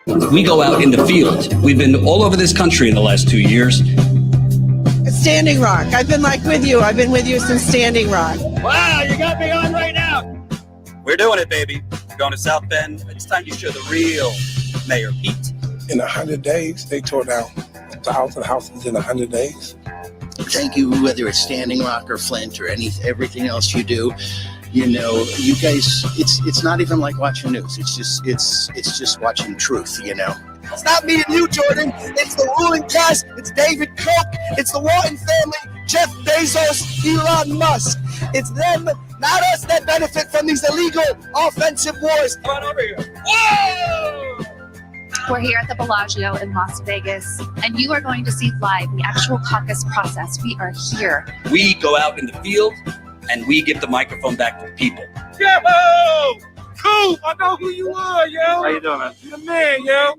We go out in the field. We've been all over this country in the last 2 years. Standing Rock. I've been with you. I've been with you since Standing Rock. Wow, you got me on right now. We're doing it, baby. We're going to South Bend. It's time to show the real Mayor Pete. In 100 days, they tore down 1,000 houses in 100 days. Thank you, whether it's Standing Rock or Flint or everything else you do. You know, you guys, it's not even like watching news. It's just watching truth, you know. It's not me and you, Jordan. It's the ruling class. It's David Koch. It's the Walton family, Jeff Bezos, Elon Musk. It's them, not us, that benefit from these illegal offensive wars. Come on over here. Whoa! We're here at the Bellagio in Las Vegas, and you are going to see live the actual caucus process. We are here. We go out in the field, and we give the microphone back to the people. Yo! Cool! I know who you are, yo! How you doing, man? You're the man, yo!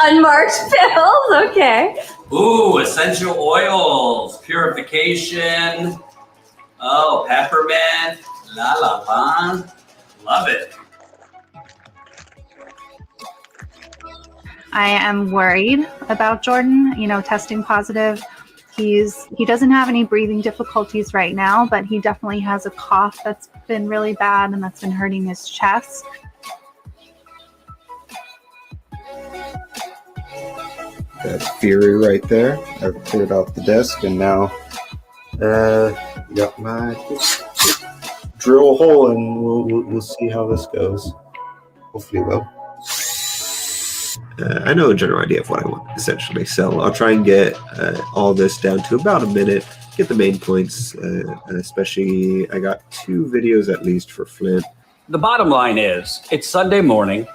Unmarked pills, okay. Ooh, essential oils, purification. Oh, peppermint, la la la. Love it. I am worried about Jordan, testing positive. He doesn't have any breathing difficulties right now, but he definitely has a cough that's been really bad and that's been hurting his chest. That's Fury right there. I've put it off the desk and now got my drill a hole and we'll see how this goes. Hopefully well. I know a general idea of what I want, essentially. So I'll try and get all this down to about a minute, get the main points, especially I got 2 videos at least for Flint. The bottom line is, it's Sunday morning.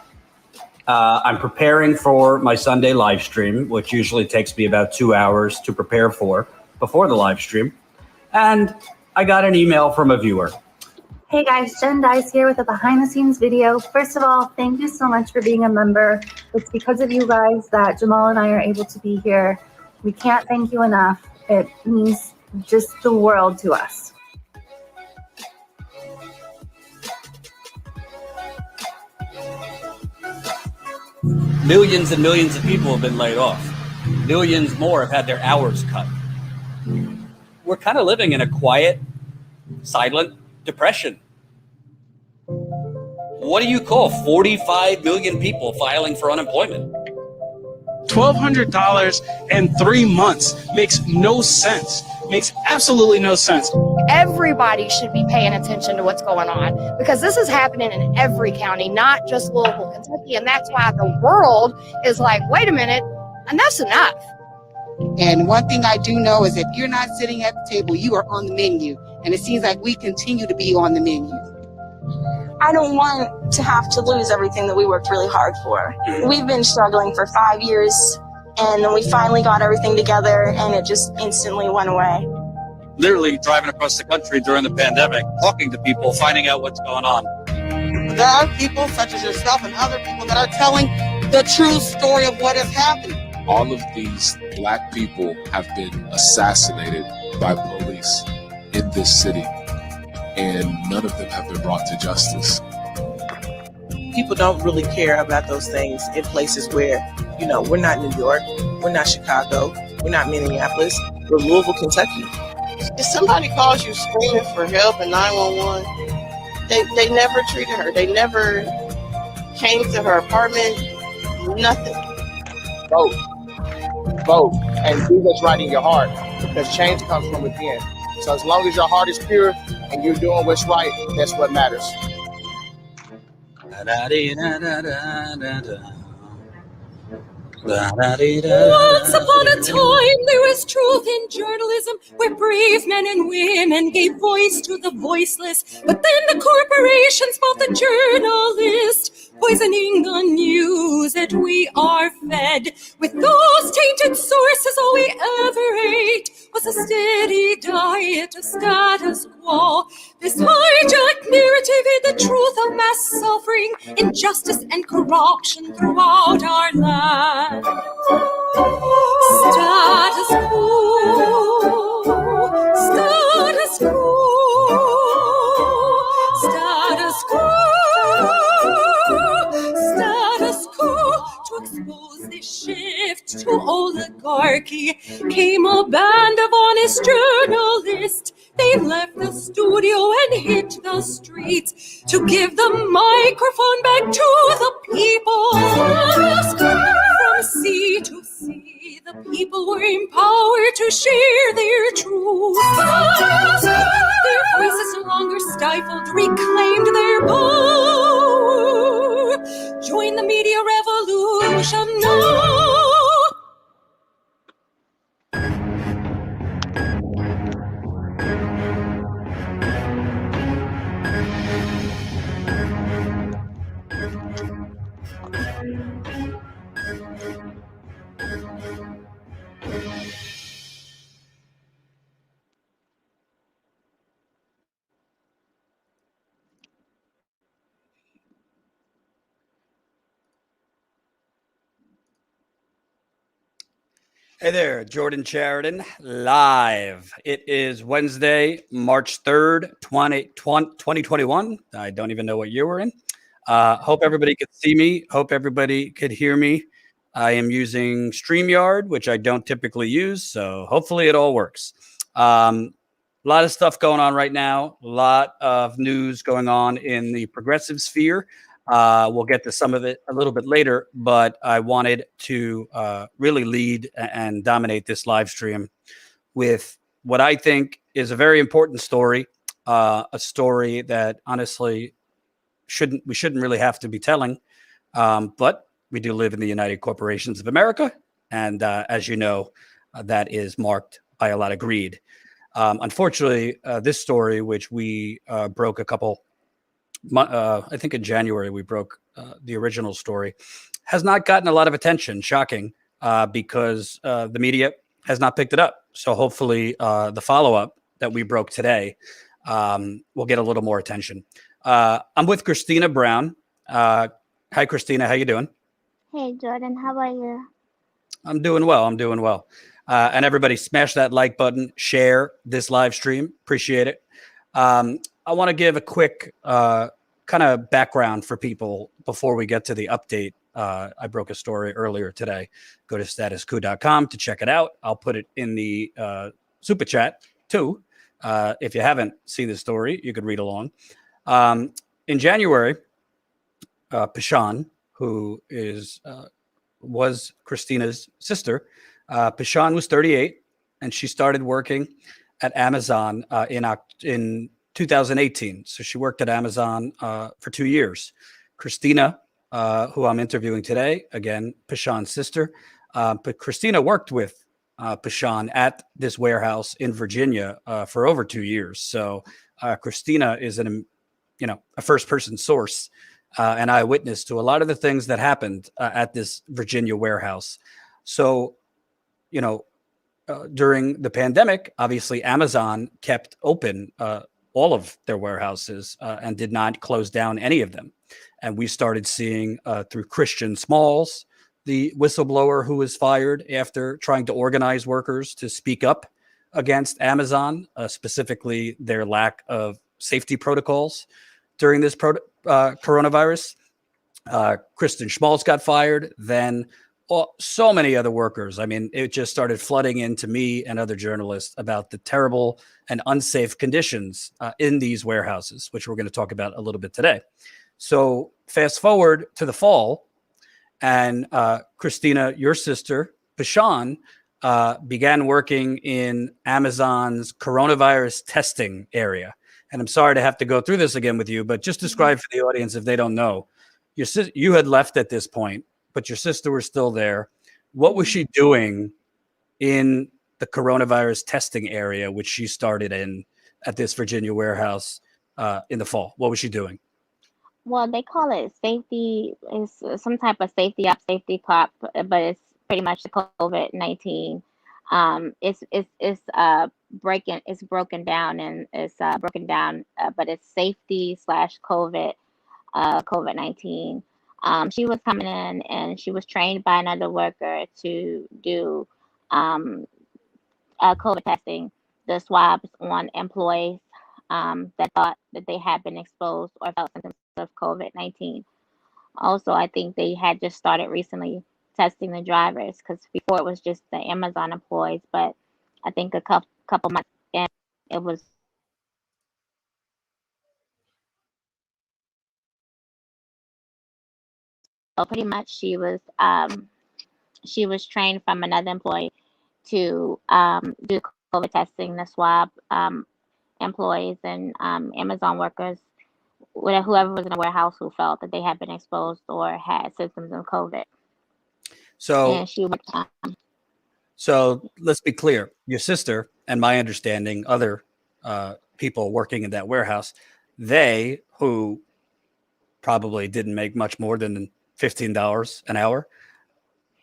I'm preparing for my Sunday live stream, which usually takes me about 2 hours to prepare for before the live stream. And I got an email from a viewer. Hey guys, Jen Dice here with a behind the scenes video. First of all, thank you so much for being a member. It's because of you guys that Jamal and I are able to be here. We can't thank you enough. It means just the world to us. Millions and millions of people have been laid off. Millions more have had their hours cut. We're kind of living in a quiet, silent depression. What do you call 45 million people filing for unemployment? $1,200 in 3 months makes no sense. Makes absolutely no sense. Everybody should be paying attention to what's going on because this is happening in every county, not just Louisville, Kentucky. And that's why the world is like, wait a minute, enough's enough. And one thing I do know is if you're not sitting at the table, you are on the menu. And it seems like we continue to be on the menu. I don't want to have to lose everything that we worked really hard for. We've been struggling for 5 years, and then we finally got everything together, and it just instantly went away. Literally driving across the country during the pandemic, talking to people, finding out what's going on. There are people such as yourself and other people that are telling the true story of what is happening. All of these Black people have been assassinated by police in this city, and none of them have been brought to justice. People don't really care about those things in places where, you know, we're not New York, we're not Chicago, we're not Minneapolis, we're Louisville, Kentucky. If somebody calls you screaming for help in 911, they never treated her. They never came to her apartment, nothing. Vote. Vote and do what's right in your heart because change comes from within. So as long as your heart is pure and you're doing what's right, that's what matters. Once upon a time, there was truth in journalism where brave men and women gave voice to the voiceless. But then the corporations bought the journalist, poisoning the news that we are fed. With those tainted sources, all we ever ate was a steady diet of status quo. This hijacked narrative hid the truth of mass suffering, injustice, and corruption throughout our land. Status quo, status quo, status quo, status quo. To expose this shift to oligarchy came a band of honest journalists. They left the studio and hit the streets to give the microphone back to the people. From sea to sea, the people were empowered to share their truth. Their voices no longer stifled, reclaimed their power. Join the media revolution now. Hey there, Jordan Sheridan, live. It is Wednesday, March 3rd, 2021. I don't even know what year we're in. Hope everybody could see me. Hope everybody could hear me. I am using StreamYard, which I don't typically use, so hopefully it all works. A lot of stuff going on right now. A lot of news going on in the progressive sphere. We'll get to some of it a little bit later, but I wanted to really lead and dominate this live stream with what I think is a very important story, a story that honestly we shouldn't really have to be telling, but we do live in the United Corporations of America, and as you know, that is marked by a lot of greed. Unfortunately, this story, which we broke a couple I think in January we broke the original story. has not gotten a lot of attention. Shocking, because the media has not picked it up. So hopefully, the follow-up that we broke today will get a little more attention. I'm with Christina Brown. Hi, Christina. How you doing? Hey, Jordan, how are you? I'm doing well. I'm doing well. And everybody, smash that like button, share this live stream. Appreciate it. I want to give a quick kind of background for people before we get to the update. I broke a story earlier today. Go to statusquo.com to check it out. I'll put it in the super chat too. If you haven't seen the story, you could read along. In January, Pishawn, who was Christina's sister, Pishawn was 38, and she started working at Amazon in 2018. So she worked at Amazon for 2 years. Christina, who I'm interviewing today, again, Pishawn's sister, but Christina worked with Pishawn at this warehouse in Virginia for over 2 years. So Christina is a first-person source, an eyewitness to a lot of the things that happened at this Virginia warehouse. So, during the pandemic, obviously Amazon kept open all of their warehouses and did not close down any of them. And we started seeing through Christian Smalls, the whistleblower who was fired after trying to organize workers to speak up against Amazon, specifically their lack of safety protocols during this coronavirus. Kristen Schmaltz got fired. Then so many other workers. I mean, it just started flooding into me and other journalists about the terrible and unsafe conditions in these warehouses, which we're going to talk about a little bit today. So fast forward to the fall, and Christina, your sister, Pishawn, began working in Amazon's coronavirus testing area. And I'm sorry to have to go through this again with you, but just describe for the audience, if they don't know, you had left at this point, but your sister was still there. What was she doing in the coronavirus testing area, which she started in at this Virginia warehouse in the fall? What was she doing? Well, they call it safety, is some type of safety pop, but it's pretty much the COVID-19. It's broken down, and but it's safety / COVID-19. She was coming in, and she was trained by another worker to do COVID testing, the swabs on employees that thought that they had been exposed or felt symptoms of COVID-19. Also, I think they had just started recently testing the drivers, because before it was just the Amazon employees, but I think a couple months in, it was so pretty much she was trained from another employee to do COVID testing, the swab employees and Amazon workers, whoever was in the warehouse who felt that they had been exposed or had symptoms of COVID. So, and she went, so let's be clear. Your sister, and my understanding, other people working in that warehouse, they, who probably didn't make much more than $15 an hour.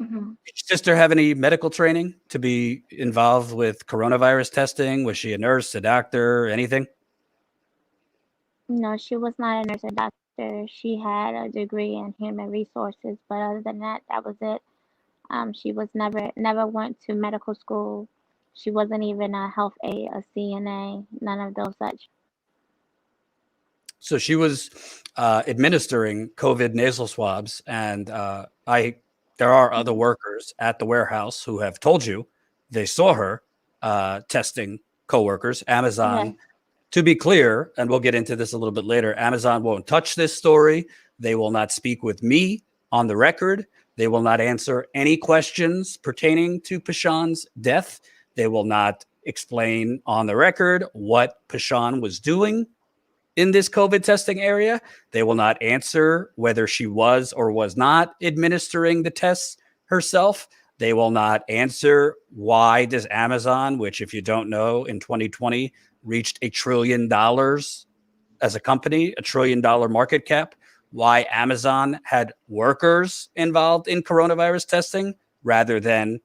Mm-hmm. Did your sister have any medical training to be involved with coronavirus testing? Was she a nurse, a doctor, anything? No, she was not a nurse or doctor. She had a degree in human resources, but other than that, that was it. She was never went to medical school. She wasn't even a health aide, a CNA, none of those such. So she was administering COVID nasal swabs, and there are other workers at the warehouse who have told you they saw her testing coworkers. Amazon, to be clear, and we'll get into this a little bit later, Amazon won't touch this story. They will not speak with me on the record. They will not answer any questions pertaining to Pishawn's death. They will not explain on the record what Pishawn was doing in this COVID testing area. They will not answer whether she was or was not administering the tests herself. They will not answer why does Amazon, which if you don't know, in 2020 reached $1 trillion as a company, $1 trillion market cap. why Amazon had workers involved in coronavirus testing rather than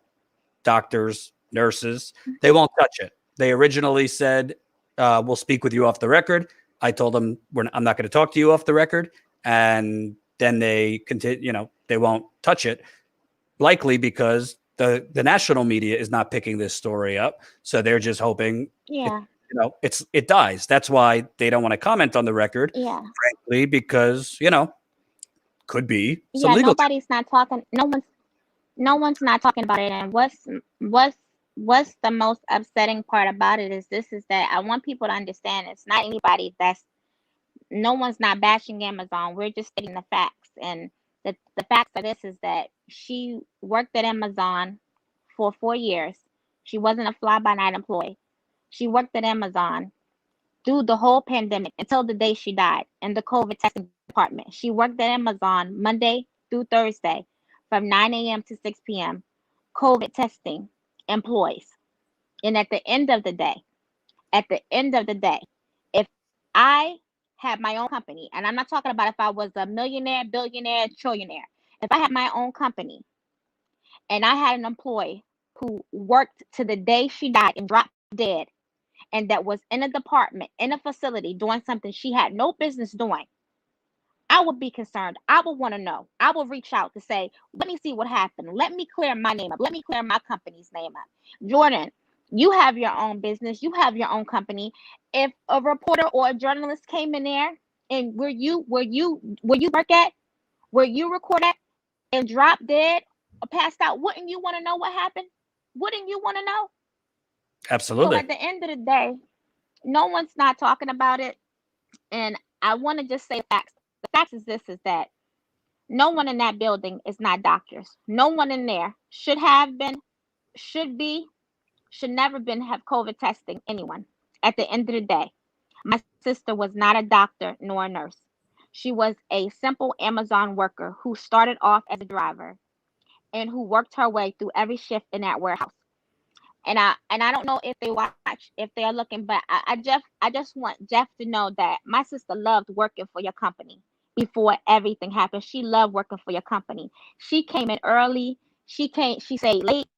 doctors, nurses. They won't touch it. They originally said, we'll speak with you off the record. I told them, I'm not going to talk to you off the record. And then they continue, they won't touch it, likely because the national media is not picking this story up. So they're just hoping it dies. That's why they don't want to comment on the record, frankly, because, could be some legal. Nobody's not talking. No one's not talking about it. And what's the most upsetting part about it is that I want people to understand it's not anybody no one's not bashing Amazon. We're just stating the facts. And the facts of this is that she worked at Amazon for 4 years. She wasn't a fly-by-night employee. She worked at Amazon through the whole pandemic until the day she died in the COVID testing department. She worked at Amazon Monday through Thursday from 9 a.m. to 6 p.m. COVID testing employees. And at the end of the day, if I had my own company, and I'm not talking about if I was a millionaire, billionaire, trillionaire. If I had my own company and I had an employee who worked to the day she died and dropped dead, and that was in a department, in a facility, doing something she had no business doing, I would be concerned. I would want to know. I will reach out to say, let me see what happened. Let me clear my name up. Let me clear my company's name up. Jordan, you have your own business. You have your own company. If a reporter or a journalist came in there and where you work at, where you record at, and dropped dead or passed out, wouldn't you want to know what happened? Wouldn't you want to know? Absolutely. So at the end of the day, no one's not talking about it. And I want to just say facts. The facts is that no one in that building is not doctors. No one in there should have been, should be, should never been have COVID testing anyone. At the end of the day, my sister was not a doctor nor a nurse. She was a simple Amazon worker who started off as a driver and who worked her way through every shift in that warehouse. And I don't know if they watch, if they're looking, but I just want Jeff to know that my sister loved working for your company before everything happened. She loved working for your company. She came in early. She stayed late.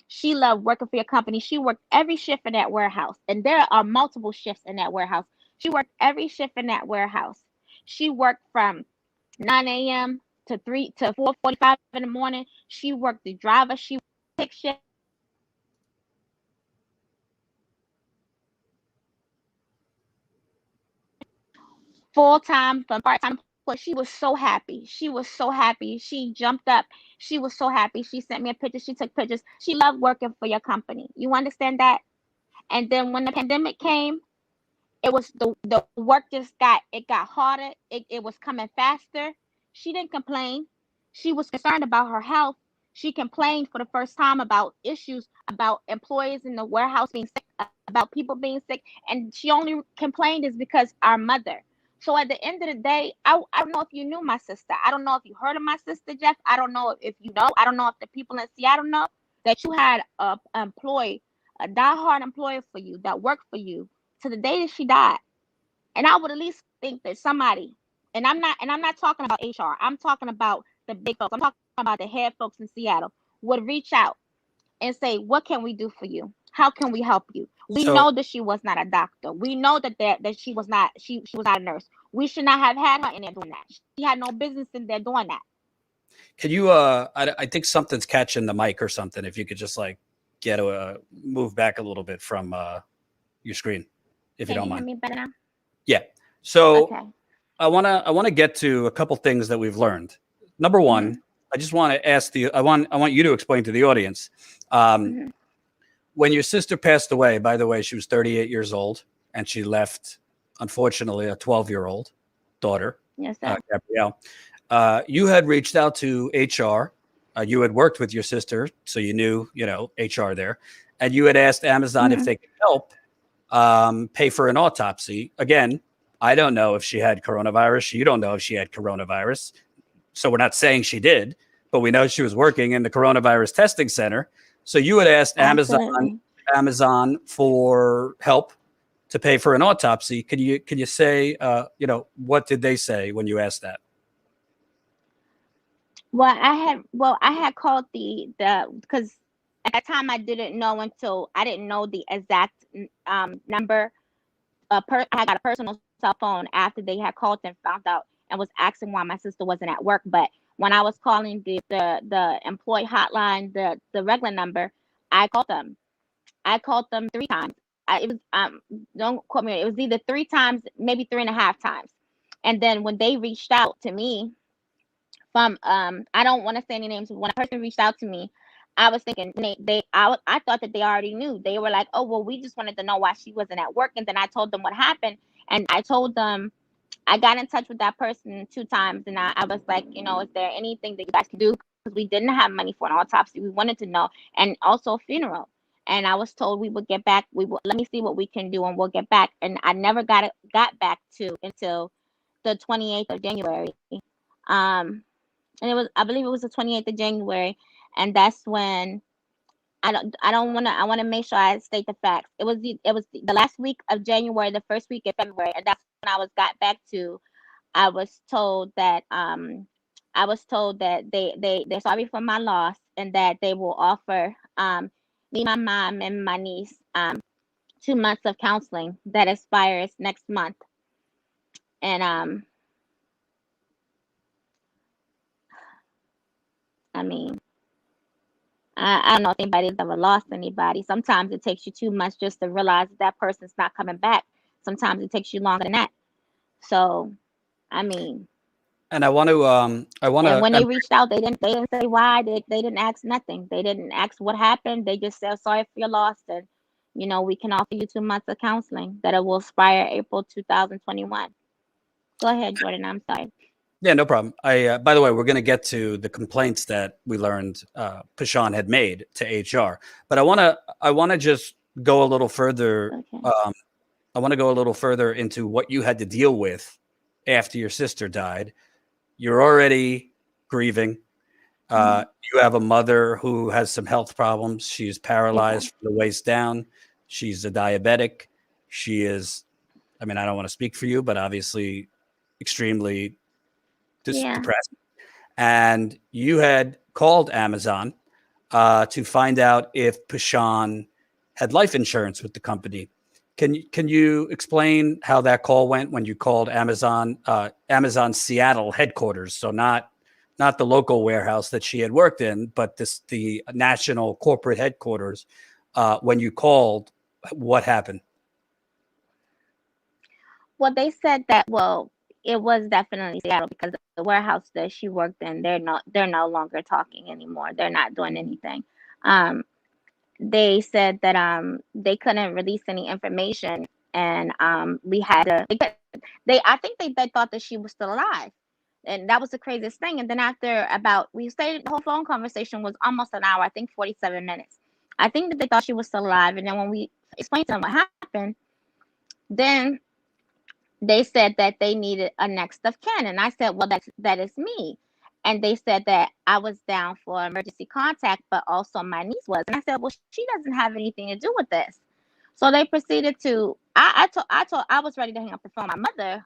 She loved working for your company. She worked every shift in that warehouse. And there are multiple shifts in that warehouse. She worked every shift in that warehouse. She worked from 9 a.m. to 4:45 in the morning. She worked the driver. She worked shift. Full-time from part-time, but she was so happy. She was so happy. She jumped up. She was so happy. She sent me a picture. She took pictures. She loved working for your company. You understand that? And then when the pandemic came, it was the work just got harder. It was coming faster. She didn't complain. She was concerned about her health. She complained for the first time about issues, about employees in the warehouse being sick, about people being sick. And she only complained is because our mother. So at the end of the day, I don't know if you knew my sister. I don't know if you heard of my sister, Jeff. I don't know if you know. I don't know if the people in Seattle know that you had a diehard employee for you that worked for you to the day that she died. And I would at least think that somebody, and I'm not talking about HR. I'm talking about the big folks. I'm talking about the head folks in Seattle would reach out and say, what can we do for you? How can we help you? We know that she was not a doctor. We know that she was not a nurse. We should not have had her in there doing that. She had no business in there doing that. Can you I think something's catching the mic or something. If you could just get move back a little bit from your screen, if you don't mind. Can you hear me better now? Yeah. So okay. I wanna get to a couple things that we've learned. Number one, I just want to ask I want you to explain to the audience. When your sister passed away, by the way, she was 38 years old, and she left, unfortunately, a 12-year-old daughter, yes, sir. Gabrielle. You had reached out to HR. You had worked with your sister, so you knew, HR there, and you had asked Amazon if they could help pay for an autopsy. Again, I don't know if she had coronavirus. You don't know if she had coronavirus. So we're not saying she did, but we know she was working in the coronavirus testing center. So you had asked Amazon for help to pay for an autopsy. Can you say, what did they say when you asked that? I had called the because at that time I didn't know the exact number. I got a personal cell phone after they had called and found out and was asking why my sister wasn't at work. But when I was calling the employee hotline, the regular number, I called them. I called them 3 times. It was don't quote me. It was either 3 times, maybe 3.5 times. And then when they reached out to me from I don't want to say any names, but when a person reached out to me, I was thinking I thought that they already knew. They were like, oh well, we just wanted to know why she wasn't at work. And then I told them what happened, and I told them I got in touch with that person 2 times, and I was like, is there anything that you guys can do, because we didn't have money for an autopsy. We wanted to know, and also a funeral. And I was told we would get back. We will let me see what we can do, and we'll get back. And I never got back to until the 28th of January. And I believe it was the 28th of January, and that's when I want to make sure I state the facts. It was the last week of January, the first week of February, and that's when I was got back to. I was told that they're sorry for my loss, and that they will offer me, my mom, and my niece 2 months of counseling that expires next month. And I mean, I don't know if anybody's ever lost anybody. Sometimes it takes you 2 months just to realize that person's not coming back. Sometimes it takes you longer than that. So, I mean, And I want to, and when they reached out, they didn't say why. They didn't ask nothing. They didn't ask what happened. They just said sorry for your loss, and we can offer you 2 months of counseling that it will expire April 2021. Go ahead, Jordan. I'm sorry. Yeah, no problem. By the way, we're going to get to the complaints that we learned Pishawn had made to HR, but I want to just go a little further. Okay. I want to go a little further into what you had to deal with after your sister died. You're already grieving. You have a mother who has some health problems. She's paralyzed from the waist down. She's a diabetic. She is, I mean, I don't want to speak for you, but obviously extremely depressed. And you had called Amazon to find out if Pishawn had life insurance with the company. Can you explain how that call went when you called Amazon Seattle headquarters? So not the local warehouse that she had worked in, but the national corporate headquarters. When you called, what happened? Well, they said that, it was definitely Seattle, because the warehouse that she worked in, they're no longer talking anymore. They're not doing anything. They said that they couldn't release any information, and we had to. I think they thought that she was still alive, and that was the craziest thing. And then after we stayed, the whole phone conversation was almost an hour. I think 47 minutes. I think that they thought she was still alive, and then when we explained to them what happened, then they said that they needed a next of kin. And I said, well, that is me. And they said that I was down for emergency contact, but also my niece was. And I said, well, she doesn't have anything to do with this. So they proceeded to, I was ready to hang up the phone. My mother,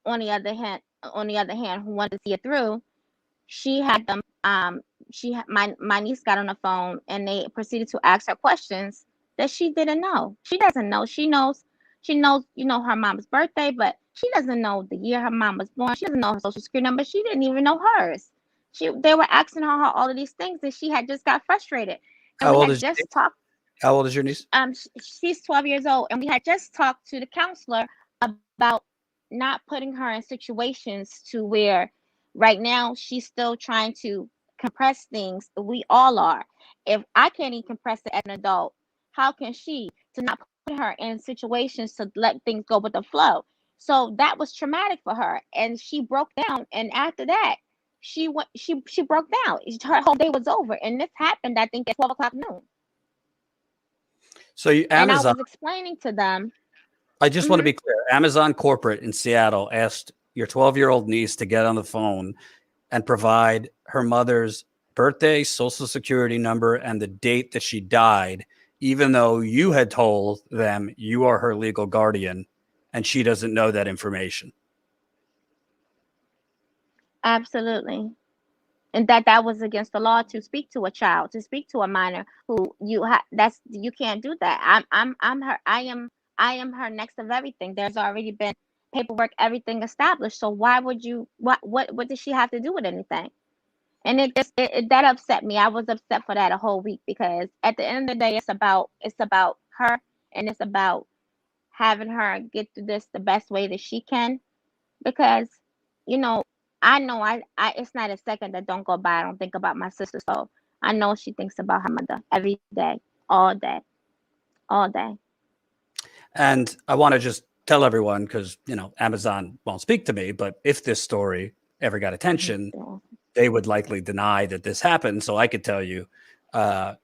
on the other hand, who wanted to see it through, she had them, my niece got on the phone, and they proceeded to ask her questions that she didn't know. She doesn't know. She knows, her mom's birthday, but she doesn't know the year her mom was born. She doesn't know her social security number. She didn't even know hers. They were asking her all of these things, and she had just got frustrated. And How we old had is just talked. How old is your niece? She's 12 years old, and we had just talked to the counselor about not putting her in situations to where right now she's still trying to compress things. We all are. If I can't even compress it as an adult, how can she? To not put her in situations to let things go with the flow. So that was traumatic for her, and she broke down. And after that, she broke down. Her whole day was over, and this happened, I think, at 12 o'clock noon. So And I Amazon. was explaining to them. I just want to be clear. Amazon corporate in Seattle asked your 12-year-old niece to get on the phone and provide her mother's birthday, social security number, and the date that she died, even though you had told them you are her legal guardian and she doesn't know that information. Absolutely. and that was against the law to speak to a child, to speak to a minor who you can't do that. I am her next of everything. There's already been paperwork, everything established. So why would you? What does she have to do with anything? And that upset me. I was upset for that a whole week, because at the end of the day, it's about her, and it's about having her get through this the best way that she can. Because, you know, I know it's not a second that don't go by I don't think about my sister. So I know she thinks about her mother every day, all day, all day. And I want to just tell everyone, because, you know, Amazon won't speak to me, but if this story ever got attention, they would likely deny that this happened. So I could tell you,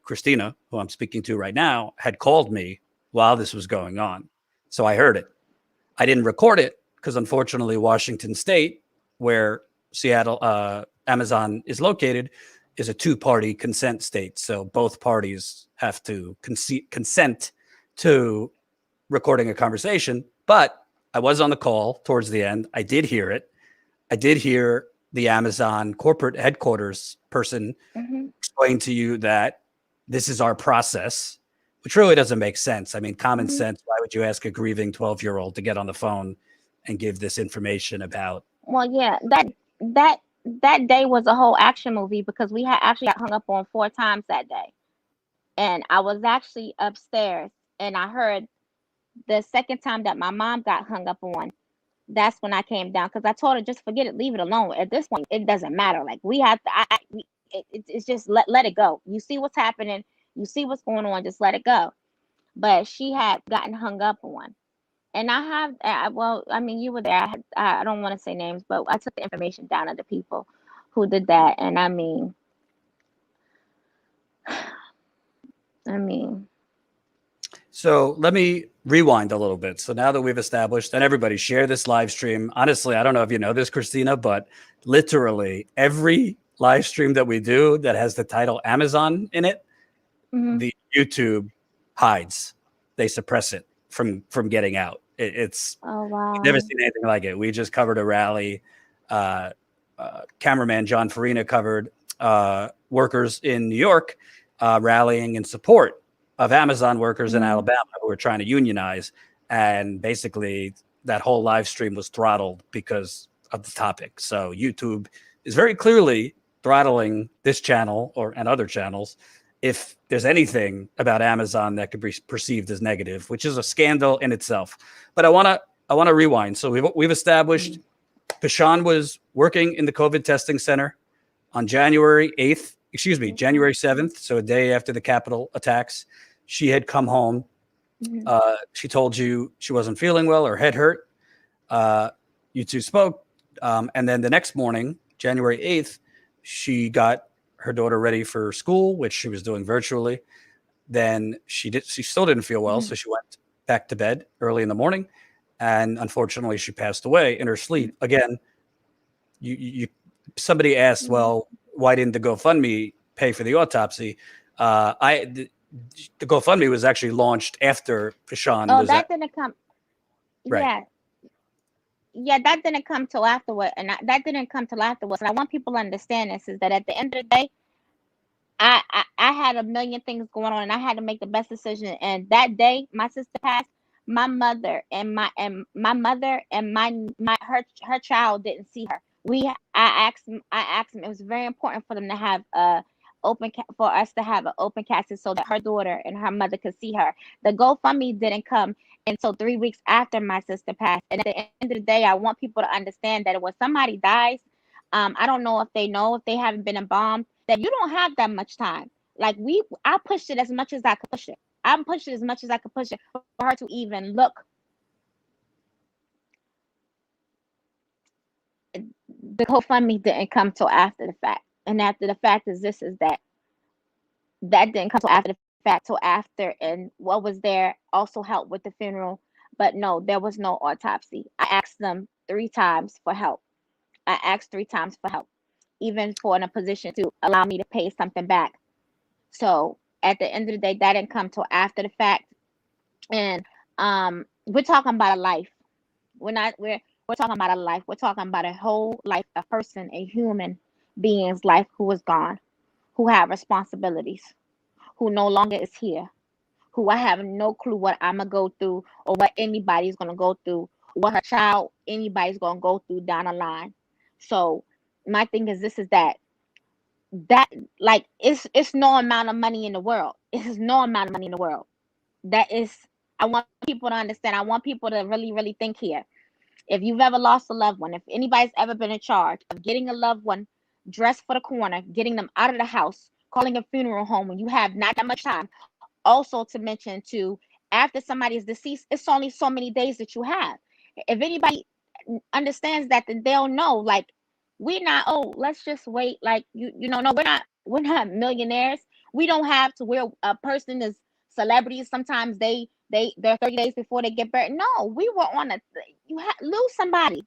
Christina, who I'm speaking to right now, had called me while this was going on. So I heard it. I didn't record it because, unfortunately, Washington State, where Seattle, Amazon is located, is a two-party consent state. So both parties have to consent to recording a conversation. But I was on the call towards the end. I did hear it. I did hear the Amazon corporate headquarters person explain to you that this is our process, which really doesn't make sense. I mean, common sense. Why would you ask a grieving 12-year-old to get on the phone and give this information about? Well, yeah, that day was a whole action movie, because we had actually got hung up on 4 times that day. And I was actually upstairs, and I heard the second time that my mom got hung up on. That's when I came down, because I told her, just forget it, leave it alone. At this point, it doesn't matter. Like, we have to, it's just let it go. You see what's happening, you see what's going on, just let it go. But she had gotten hung up on, and well, I mean, you were there. I don't want to say names, but I took the information down of the people who did that, and I mean. So let me rewind a little bit. So now that we've established, and everybody share this live stream. Honestly, I don't know if you know this, Christina, but literally every live stream that we do that has the title Amazon in it, the YouTube hides. They suppress it from getting out. It's oh wow, I've never seen anything like it. We just covered a rally. Cameraman John Farina covered workers in New York rallying in support of Amazon workers in Alabama who were trying to unionize. And basically that whole live stream was throttled because of the topic. So YouTube is very clearly throttling this channel and other channels if there's anything about Amazon that could be perceived as negative, which is a scandal in itself. But I want to rewind. So we've established Pishawn was working in the COVID testing center on January 7th. So a day after the Capitol attacks. She had come home. She told you she wasn't feeling well, her head hurt. You two spoke. And then the next morning, January 8th, she got her daughter ready for school, which she was doing virtually. Then she still didn't feel well. So she went back to bed early in the morning. And unfortunately, she passed away in her sleep. Again, somebody asked, well, why didn't the GoFundMe pay for the autopsy? The GoFundMe was actually launched after Pishawn was didn't come. Right. Yeah, that didn't come till afterward, and that didn't come till afterwards. And I want people to understand this: is that at the end of the day, I had a million things going on, and I had to make the best decision. And that day, my sister passed. My mother and my her child didn't see her. I asked them. It was very important for them to have for us to have an open casket so that her daughter and her mother could see her. The GoFundMe didn't come until 3 weeks after my sister passed. And at the end of the day, I want people to understand that when somebody dies, I don't know if they haven't been embalmed, that you don't have that much time. Like I pushed it as much as I could push it. I pushed it as much as I could push it for her to even look. The GoFundMe didn't come till after the fact. And after the fact is that didn't come till after the fact, till after, and what was there also helped with the funeral. But no, there was no autopsy. I asked them 3 times for help. Even for in a position to allow me to pay something back. So at the end of the day, that didn't come till after the fact. And we're talking about a life. We're talking about a life. We're talking about a whole life, a person, a human being's life who is gone, who have responsibilities, who no longer is here, who I have no clue what I'm going to go through or what anybody's going to go through, what her child, anybody's going to go through down the line. So my thing is this is that like it's no amount of money in the world. It's no amount of money in the world. That is, I want people to understand. I want people to really, really think here. If you've ever lost a loved one, if anybody's ever been in charge of getting a loved one dressed for the corner, getting them out of the house, calling a funeral home when you have not that much time. Also to mention too, after somebody is deceased, it's only so many days that you have. If anybody understands that, then they'll know, like, we're not, oh, let's just wait, like, you know, no, we're not millionaires. We don't have to, where a person is celebrities, sometimes they're 30 days before they get buried. No, we were on a, lose somebody,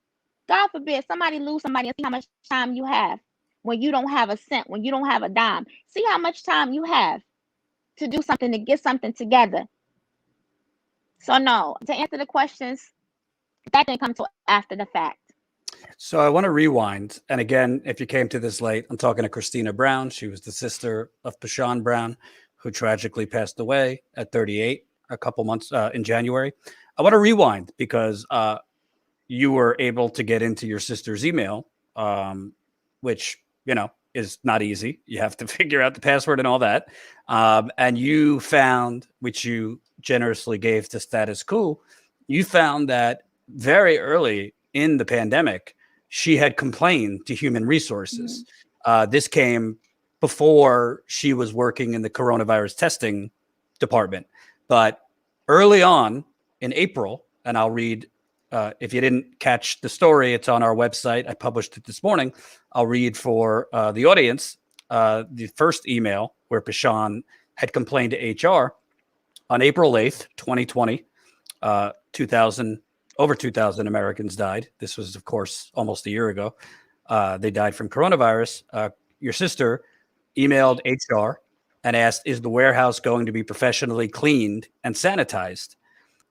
God forbid somebody lose somebody, and see how much time you have when you don't have a cent, when you don't have a dime. See how much time you have to do something, to get something together. So no, to answer the questions, that didn't come till after the fact. So I want to rewind. And again, if you came to this late, I'm talking to Christina Brown. She was the sister of Pishawn Brown, who tragically passed away at 38 a couple months in January. I want to rewind because you were able to get into your sister's email, which, you know, is not easy. You have to figure out the password and all that. And you found, which you generously gave to Status Quo, you found that very early in the pandemic, she had complained to Human Resources. This came before she was working in the coronavirus testing department. But early on in April, and I'll read, if you didn't catch the story, it's on our website. I published it this morning. I'll read for the audience the first email where Pishawn had complained to HR on April 8th, 2020. 2,000 over 2,000 Americans died. This was, of course, almost a year ago. They died from coronavirus. Your sister emailed HR and asked, is the warehouse going to be professionally cleaned and sanitized?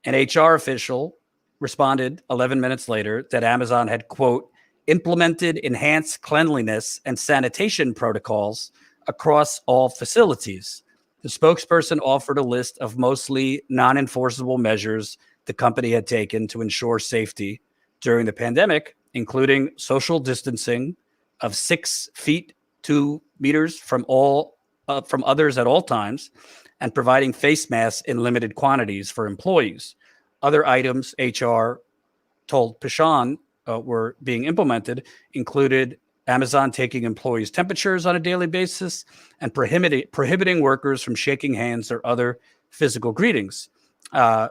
An HR official responded 11 minutes later that Amazon had, quote, implemented enhanced cleanliness and sanitation protocols across all facilities. The spokesperson offered a list of mostly non-enforceable measures the company had taken to ensure safety during the pandemic, including social distancing of 6 feet 2 meters from others at all times, and providing face masks in limited quantities for employees. Other items HR told Pishawn were being implemented included Amazon taking employees' temperatures on a daily basis and prohibiting workers from shaking hands or other physical greetings. I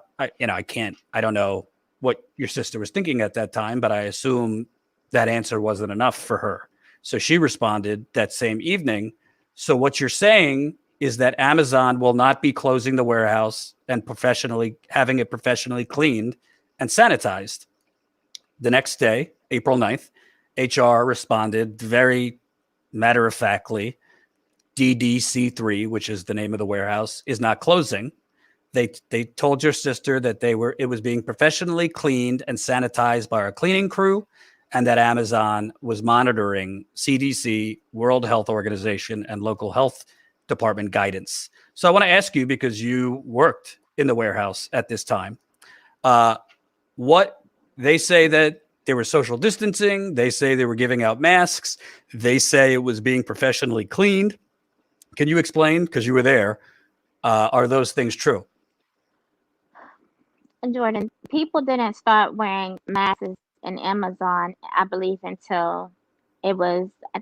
don't know what your sister was thinking at that time, but I assume that answer wasn't enough for her. So she responded that same evening. So what you're saying is that Amazon will not be closing the warehouse and having it professionally cleaned and sanitized. The next day, April 9th, HR responded very matter-of-factly, DDC3, which is the name of the warehouse, is not closing. They told your sister that it was being professionally cleaned and sanitized by our cleaning crew, and that Amazon was monitoring CDC, World Health Organization, and local health department guidance. So I want to ask you, because you worked in the warehouse at this time, what they say that there was social distancing. They say they were giving out masks. They say it was being professionally cleaned. Can you explain, because you were there, are those things true? Jordan, people didn't start wearing masks in Amazon, I believe, until I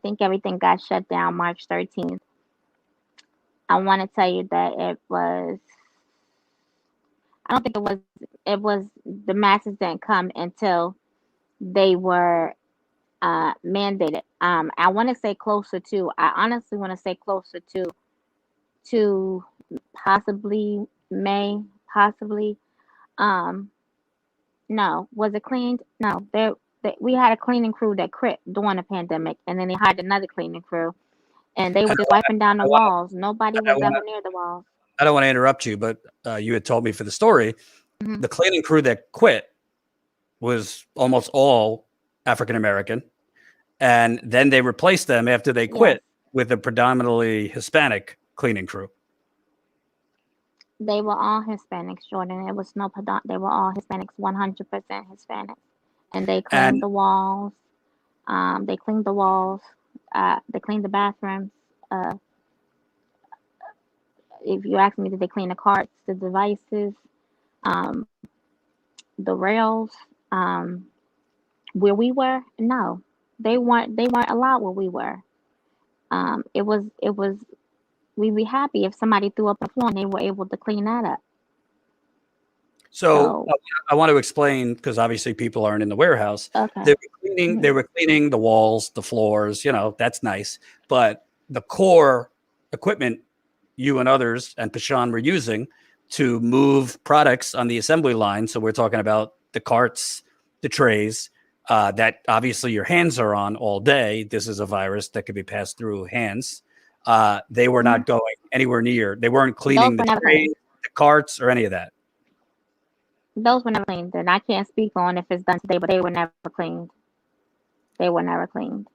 think everything got shut down March 13th. I want to tell you that I don't think the masks didn't come until they were mandated. I want to say I honestly want to say closer to possibly May, possibly. No, was it cleaned? No, we had a cleaning crew that quit during the pandemic, and then they hired another cleaning crew, and they were just wiping down the walls. Nobody was ever near the walls. I don't want to interrupt you, but you had told me for the story, the cleaning crew that quit was almost all African American, and then they replaced them after they Yes. quit with a predominantly Hispanic cleaning crew. They were all Hispanics, Jordan. It was no they were all Hispanics, 100% Hispanics. And they cleaned And the walls. They cleaned the walls. They cleaned the bathrooms. If you ask me, did they clean the carts, the devices, um, the rails? Where we were, no, they weren't. They weren't allowed where we were. It was. We'd be happy if somebody threw up on the floor and they were able to clean that up. so So I want to explain, because obviously people aren't in the warehouse. okay. They were cleaning. They were cleaning the walls, the floors. That's nice. But the core equipment you and others and Pishawn were using to move products on the assembly line. So we're talking about the carts, the trays, that obviously your hands are on all day. This is a virus that could be passed through hands. They were not going anywhere near. They weren't cleaning the trays, the carts, or any of that. Those were never cleaned, and I can't speak on if it's done today, but they were never cleaned. They were never cleaned.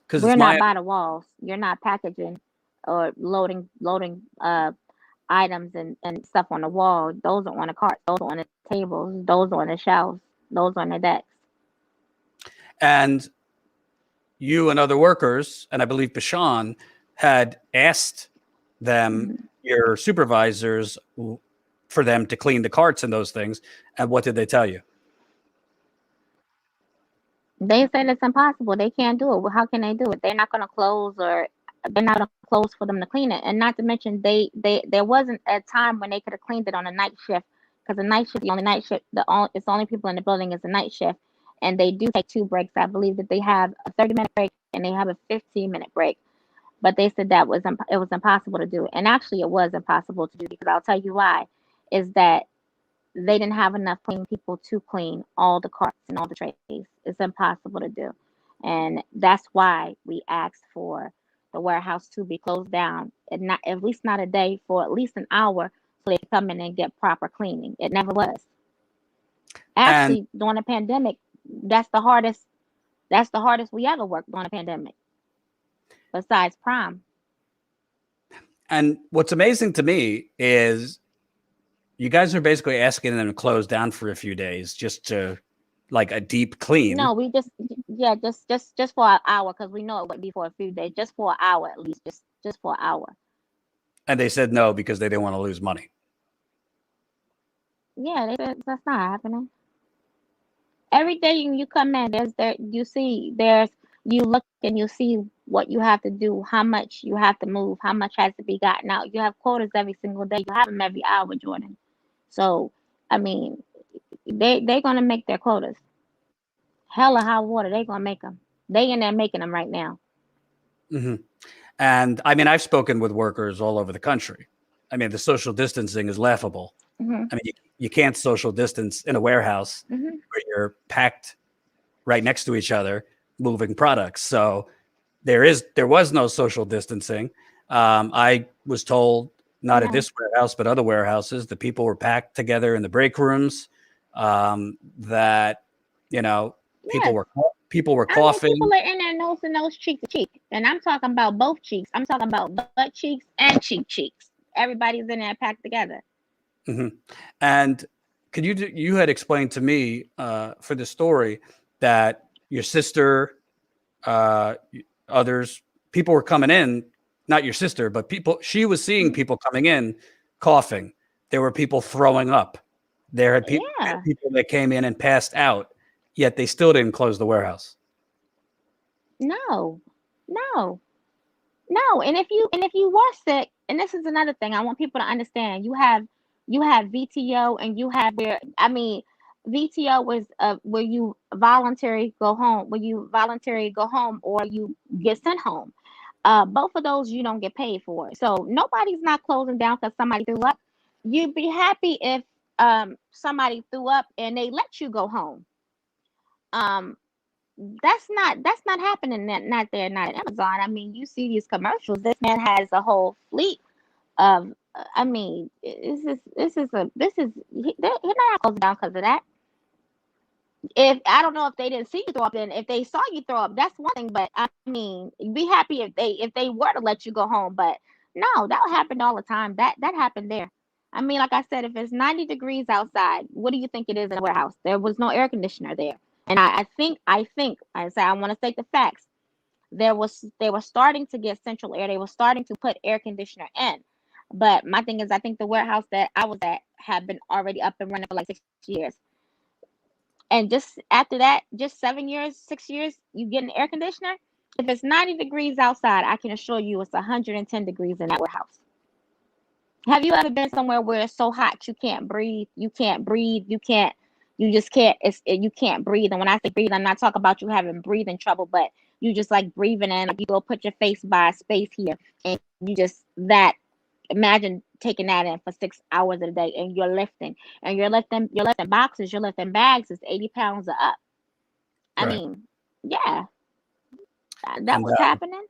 Because we're not by the walls. You're not packaging or loading items and stuff on the wall. Those are on the carts. Those are on the tables. Those are on the shelves. Those are on the decks. And you and other workers, and I believe Pishawn, had asked them, your supervisors, for them to clean the carts and those things. And what did they tell you? They said it's impossible. They can't do it. Well, how can they do it? They're not going to close, or they're not going to close for them to clean it. And not to mention, there wasn't a time when they could have cleaned it on a night shift, because the night shift, the only night shift, it's the only people in the building is a night shift, and they do take 2 breaks. I believe that they have a 30-minute break and they have a 15-minute break. But they said that it was impossible to do. And actually, it was impossible to do, because I'll tell you why. Is that they didn't have enough cleaning people to clean all the carts and all the trays. It's impossible to do. And that's why we asked for the warehouse to be closed down, and not at least not a day, for at least an hour, so they could come in and get proper cleaning. It never was. Actually, during the pandemic, that's the hardest we ever worked during a pandemic, besides prom. And what's amazing to me is you guys are basically asking them to close down for a few days just to, like, a deep clean. No, we just for an hour, because we know it wouldn't be for a few days, just for an hour at least, just for an hour. And they said no because they didn't want to lose money. Yeah, that's not happening. Every day you come in, you look and you see what you have to do, how much you have to move, how much has to be gotten out. You have quotas every single day. You have them every hour, Jordan. So, I mean, they're going to make their quotas. Hell or high water, they're going to make them. They in there making them right now. Mm-hmm. And I mean, I've spoken with workers all over the country. I mean, the social distancing is laughable. Mm-hmm. I mean, you can't social distance in a warehouse where you're packed right next to each other, moving products. So there was no social distancing. I was told, not at this warehouse, but other warehouses, the people were packed together in the break rooms. That people were coughing. People are in there nose to nose, cheek to cheek, and I'm talking about both cheeks. I'm talking about butt cheeks and cheeks. Everybody's in there packed together. Mm-hmm. And could you had explained to me for the story that your sister, others, people were coming in, not your sister, but she was seeing people coming in coughing. There were people throwing up. There had people that came in and passed out, yet they still didn't close the warehouse. No. And if you were sick, and this is another thing I want people to understand, you have VTO, and you have VTO was where you voluntarily go home, or you get sent home. Both of those you don't get paid for. So nobody's not closing down because somebody threw up. You'd be happy if somebody threw up and they let you go home. That's not happening. Not there, not at Amazon. I mean, you see these commercials. This man has a whole fleet of. I mean, they're not closing down because of that. if I don't know if they didn't see you throw up, then if they saw you throw up, that's one thing. But I mean, be happy if they were to let you go home. But no, that happened all the time. That happened there. I mean, like I said, if it's 90 degrees outside, what do you think it is in a warehouse? There was no air conditioner there. And I think I say I want to state the facts. They were starting to get central air. They were starting to put air conditioner in. But my thing is, I think the warehouse that I was at had been already up and running for like 6 years. And just after that, just 7 years, 6 years, you get an air conditioner. If it's 90 degrees outside, I can assure you it's 110 degrees in that warehouse. Have you ever been somewhere where it's so hot you can't breathe? You can't breathe. You just can't. You can't breathe. And when I say breathe, I'm not talking about you having breathing trouble, but you just like breathing in. Like you go put your face by a space here, and you just that. Imagine taking that in for 6 hours a day, and you're lifting boxes, you're lifting bags. It's 80 pounds or up. I Right. mean, yeah, that And was happening.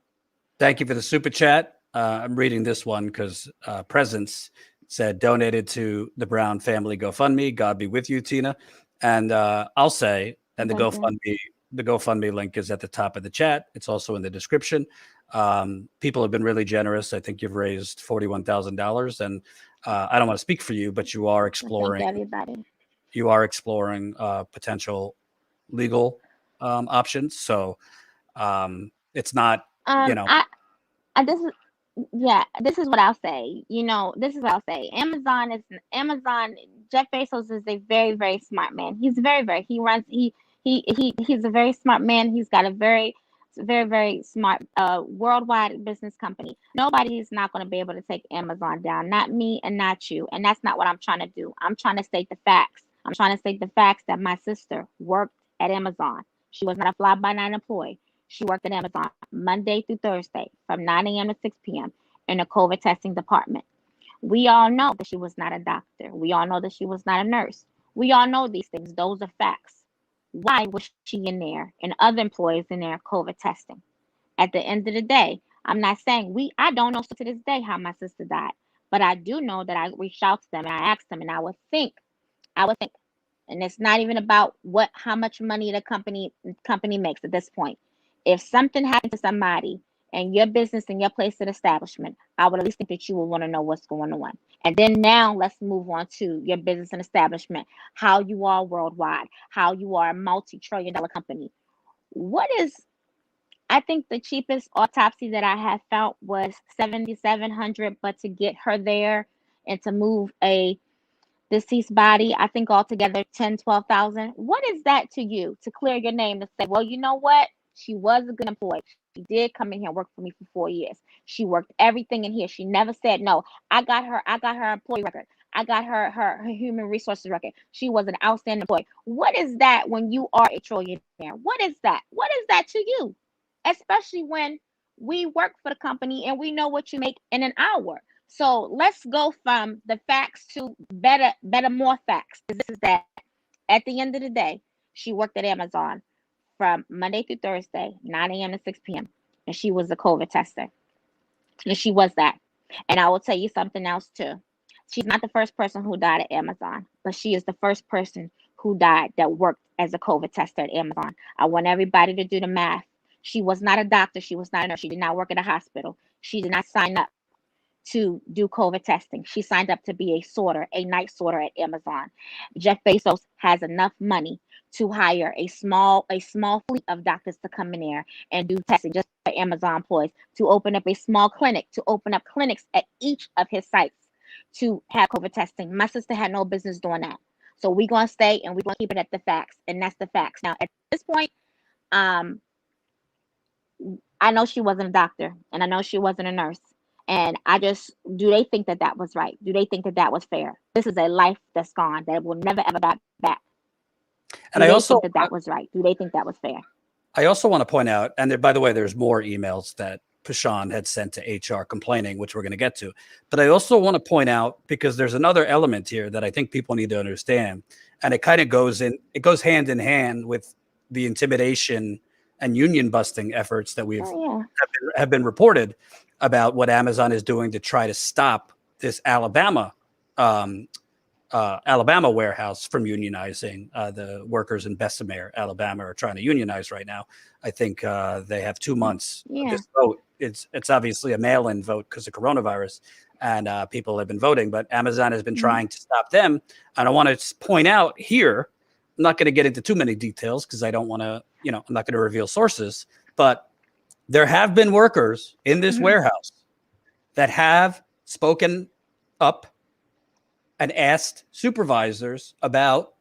thank you for the super chat. I'm reading this one because Presence said donated to the Brown family GoFundMe. God be with you, Tina. And I'll say, and Thank you. the GoFundMe link is at the top of the chat. It's also in the description. People have been really generous. I think you've raised $41,000, and I don't want to speak for you, but you are exploring. Thank everybody. You are exploring potential legal options. So it's not, you know. I this is yeah, this is what I'll say. This is what I'll say. Amazon. Jeff Bezos is a very, very smart man. He's he's a very smart man. He's got a very, very, very smart worldwide business company. Nobody is not going to be able to take Amazon down. Not me and not you. And that's not what I'm trying to do. I'm trying to state the facts. I'm trying to state the facts that my sister worked at Amazon. She was not a fly-by-night employee. She worked at Amazon Monday through Thursday from 9 a.m. to 6 p.m. in the COVID testing department. We all know that she was not a doctor. We all know that she was not a nurse. We all know these things. Those are facts. Why was she in there and other employees in there COVID testing? At the end of the day, I'm not saying I don't know to this day how my sister died, but I do know that I reached out to them and I asked them, and I would think, and it's not even about how much money the company makes at this point. If something happened to somebody in your business and your place of establishment, I would at least think that you would want to know what's going on. And then now let's move on to your business and establishment, how you are worldwide, how you are a multi-trillion-dollar company. I think the cheapest autopsy that I have found was $7,700, but to get her there and to move a deceased body, I think altogether 10, 12,000. What is that to you to clear your name to say, well, you know what? She was a good employee. She did come in here and work for me for 4 years. She worked everything in here. She never said no. I got her employee record. I got her human resources record. She was an outstanding employee. What is that when you are a trillionaire? What is that? What is that to you? Especially when we work for the company and we know what you make in an hour. So let's go from the facts to better, more facts. This is that at the end of the day, she worked at Amazon from Monday through Thursday, 9 a.m. to 6 p.m. And she was a COVID tester. And she was that. And I will tell you something else too. She's not the first person who died at Amazon, but she is the first person who died that worked as a COVID tester at Amazon. I want everybody to do the math. She was not a doctor. She was not a nurse. She did not work at a hospital. She did not sign up to do COVID testing. She signed up to be a night sorter at Amazon. Jeff Bezos has enough money to hire a small fleet of doctors to come in there and do testing just for Amazon employees, to open up a small clinic, to open up clinics at each of his sites to have COVID testing. My sister had no business doing that. So we're going to stay and we're going to keep it at the facts. And that's the facts. Now, at this point, I know she wasn't a doctor and I know she wasn't a nurse. And do they think that was right? Do they think that was fair? This is a life that's gone that will never, ever back. And I also think that was right. Do they think that was fair? I also want to point out, and there, by the way, there's more emails that Pishawn had sent to HR complaining, which we're going to get to. But I also want to point out, because there's another element here that I think people need to understand, and it kind of goes hand in hand with the intimidation and union busting efforts that have been reported about what Amazon is doing to try to stop this Alabama Alabama warehouse from unionizing. The workers in Bessemer, Alabama, are trying to unionize right now. I think they have 2 months of this vote. It's obviously a mail-in vote because of coronavirus, and people have been voting. But Amazon has been trying to stop them. And I want to point out here, I'm not going to get into too many details because I don't want to, I'm not going to reveal sources. But there have been workers in this warehouse that have spoken up and asked supervisors about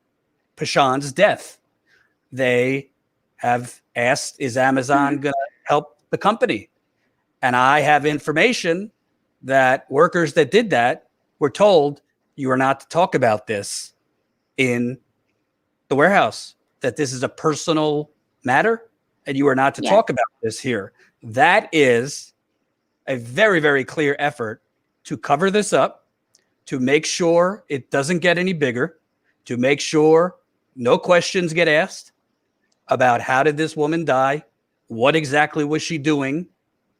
Pishawn's death. They have asked, is Amazon going to help the company? And I have information that workers that did that were told, you are not to talk about this in the warehouse, that this is a personal matter and you are not to talk about this here. That is a very, very clear effort to cover this up, to make sure it doesn't get any bigger, to make sure no questions get asked about how did this woman die? What exactly was she doing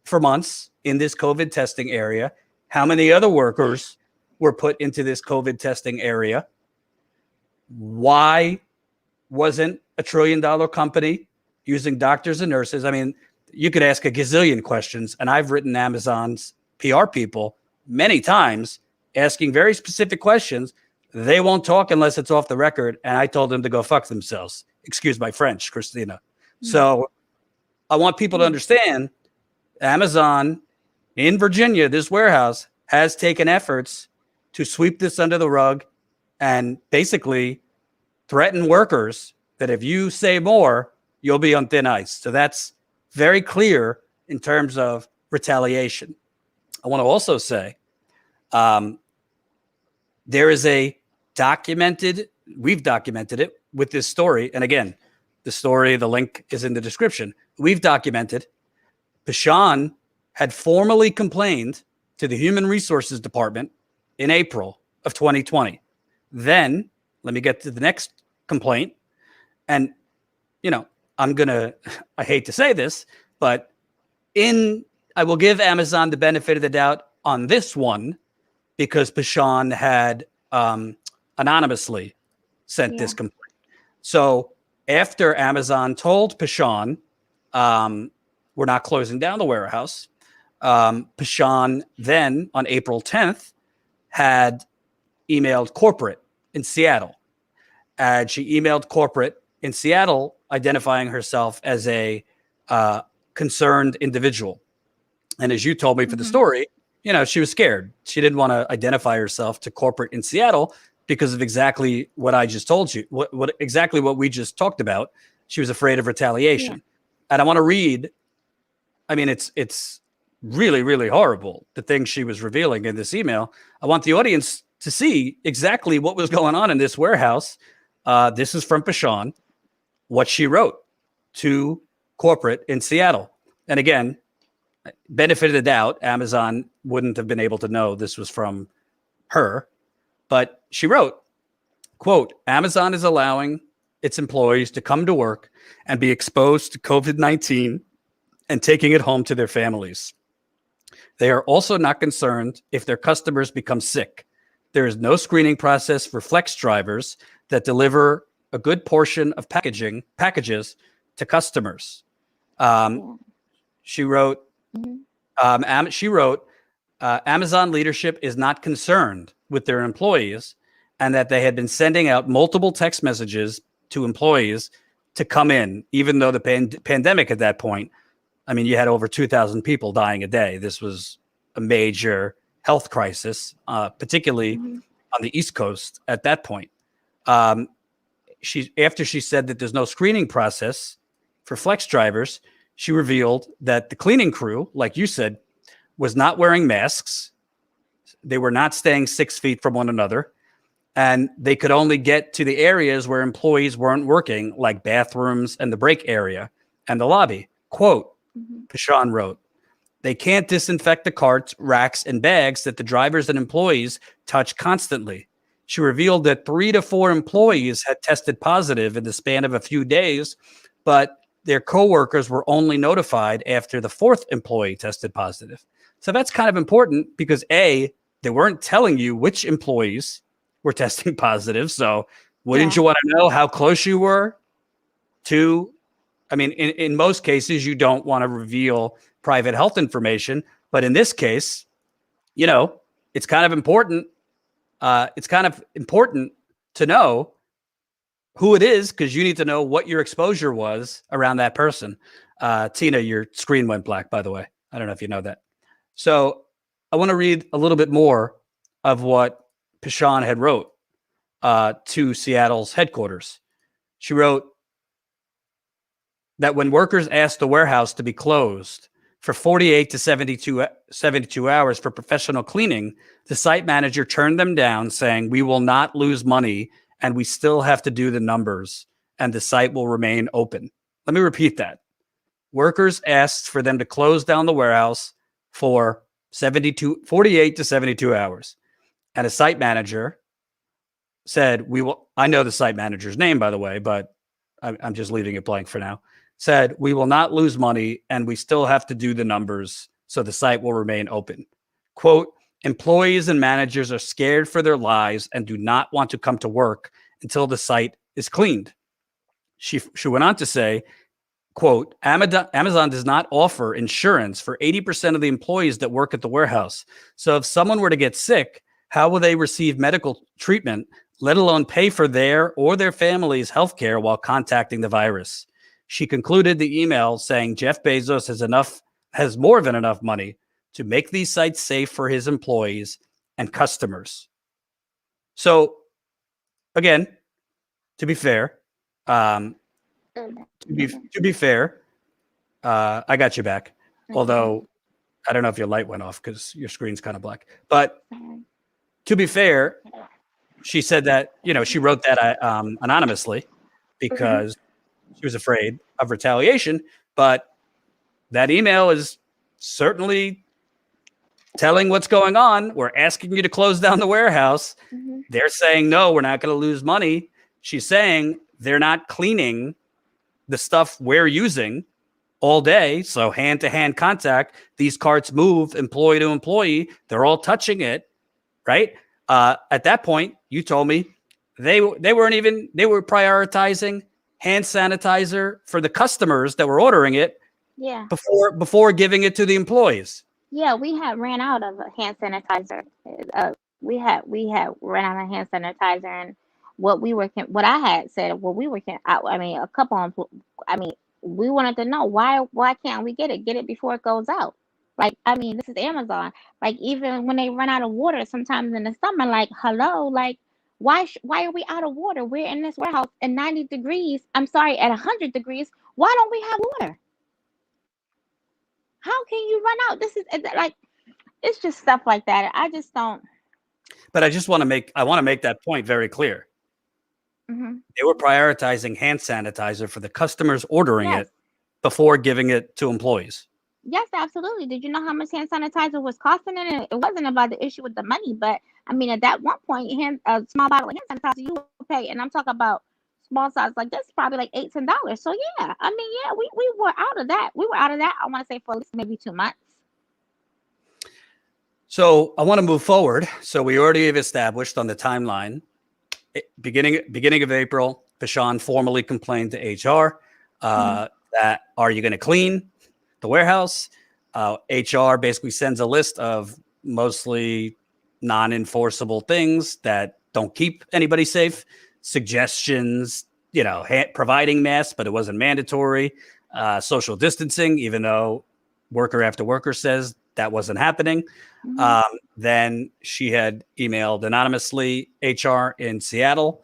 for months in this COVID testing area? How many other workers were put into this COVID testing area? Why wasn't a $1 trillion company using doctors and nurses? I mean, you could ask a gazillion questions, and I've written Amazon's PR people many times asking very specific questions. They won't talk unless it's off the record, and I told them to go fuck themselves. Excuse my French, Christina. So I want people to understand Amazon in Virginia, this warehouse, has taken efforts to sweep this under the rug and basically threaten workers that if you say more, you'll be on thin ice. So that's very clear in terms of retaliation. I want to also say there is a we've documented it with this story. And again, the story, the link is in the description. We've documented Pishawn had formally complained to the Human Resources Department in April of 2020. Then, let me get to the next complaint. And, I hate to say this, but I will give Amazon the benefit of the doubt on this one because Pishawn had anonymously sent this complaint. So after Amazon told Pishawn, we're not closing down the warehouse, Pishawn then on April 10th had emailed corporate in Seattle. And she emailed corporate in Seattle identifying herself as a concerned individual. And as you told me for the story, she was scared. She didn't want to identify herself to corporate in Seattle because of exactly what I just told you, exactly what we just talked about. She was afraid of retaliation. Yeah. And I want to read, it's really, really horrible, the things she was revealing in this email. I want the audience to see exactly what was going on in this warehouse. This is from Pishawn, what she wrote to corporate in Seattle. And again, benefit of the doubt, Amazon wouldn't have been able to know this was from her. But she wrote, quote, Amazon is allowing its employees to come to work and be exposed to COVID-19 and taking it home to their families. They are also not concerned if their customers become sick. There is no screening process for flex drivers that deliver a good portion of packages to customers. She wrote, Amazon leadership is not concerned with their employees and that they had been sending out multiple text messages to employees to come in, even though the pandemic at that point, you had over 2,000 people dying a day. This was a major health crisis, particularly on the East Coast at that point. After she said that there's no screening process for flex drivers, she revealed that the cleaning crew, like you said, was not wearing masks. They were not staying 6 feet from one another. And they could only get to the areas where employees weren't working, like bathrooms and the break area and the lobby. Quote, Pishawn wrote, they can't disinfect the carts, racks, and bags that the drivers and employees touch constantly. She revealed that 3 to 4 employees had tested positive in the span of a few days, but their coworkers were only notified after the 4th employee tested positive. So that's kind of important because A, they weren't telling you which employees were testing positive. So wouldn't you want to know how close you were to? I mean, in most cases, you don't want to reveal private health information. But in this case, you know, it's kind of important. It's kind of important to know who it is, because you need to know what your exposure was around that person. Tina, your screen went black, by the way. I don't know if you know that. So I want to read a little bit more of what Pishawn had wrote to Seattle's headquarters. She wrote that when workers asked the warehouse to be closed for 48 to 72 hours for professional cleaning, the site manager turned them down, saying, "We will not lose money, and we still have to do the numbers, and the site will remain open." Let me repeat that. Workers asked for them to close down the warehouse for 48 to 72 hours. And a site manager said, "We will," I know the site manager's name, by the way, but I'm just leaving it blank for now, said, "We will not lose money, and we still have to do the numbers, so the site will remain open." Quote, "Employees and managers are scared for their lives and do not want to come to work until the site is cleaned." She went on to say, quote, "Amazon does not offer insurance for 80% of the employees that work at the warehouse. So if someone were to get sick, how will they receive medical treatment, let alone pay for their or their family's health care while contacting the virus?" She concluded the email saying Jeff Bezos has more than enough money to make these sites safe for his employees and customers. So again, to be fair, I got you back. Although I don't know if your light went off because your screen's kind of black. But to be fair, she said that, you know, she wrote that anonymously because she was afraid of retaliation. But that email is certainly telling what's going on. We're asking you to close down the warehouse. They're saying, no, we're not going to lose money. She's saying they're not cleaning the stuff we're using all day. So hand-to-hand contact, these carts move employee to employee. They're all touching it, right? At that point, you told me they were prioritizing hand sanitizer for the customers that were ordering it before giving it to the employees. Yeah, we had ran out of hand sanitizer. We had ran out of hand sanitizer, and what I had said, a couple of, we wanted to know why can't we get it before it goes out? Like, I mean, this is Amazon. Like, even when they run out of water, sometimes in the summer, like, hello, like, why are we out of water? We're in this warehouse at 90 degrees. I'm sorry, at 100 degrees. Why don't we have water? How can you run out? This is like, it's just stuff like that. I just don't. But I want to make that point very clear. They were prioritizing hand sanitizer for the customers ordering it before giving it to employees. Yes, absolutely. Did you know how much hand sanitizer was costing? And it wasn't about the issue with the money, but I mean, at that one point, a small bottle of hand sanitizer you would pay, and I'm talking about small size like this, probably like $8, $10. So yeah, I mean, yeah, we were out of that. We were out of that. I want to say for at least maybe 2 months. So I want to move forward. So we already have established on the timeline, beginning of April, Pishawn formally complained to HR that, are you going to clean the warehouse? HR basically sends a list of mostly non-enforceable things that don't keep anybody safe. Suggestions, providing masks, but it wasn't mandatory. Social distancing, even though worker after worker says that wasn't happening. Then she had emailed anonymously HR in Seattle,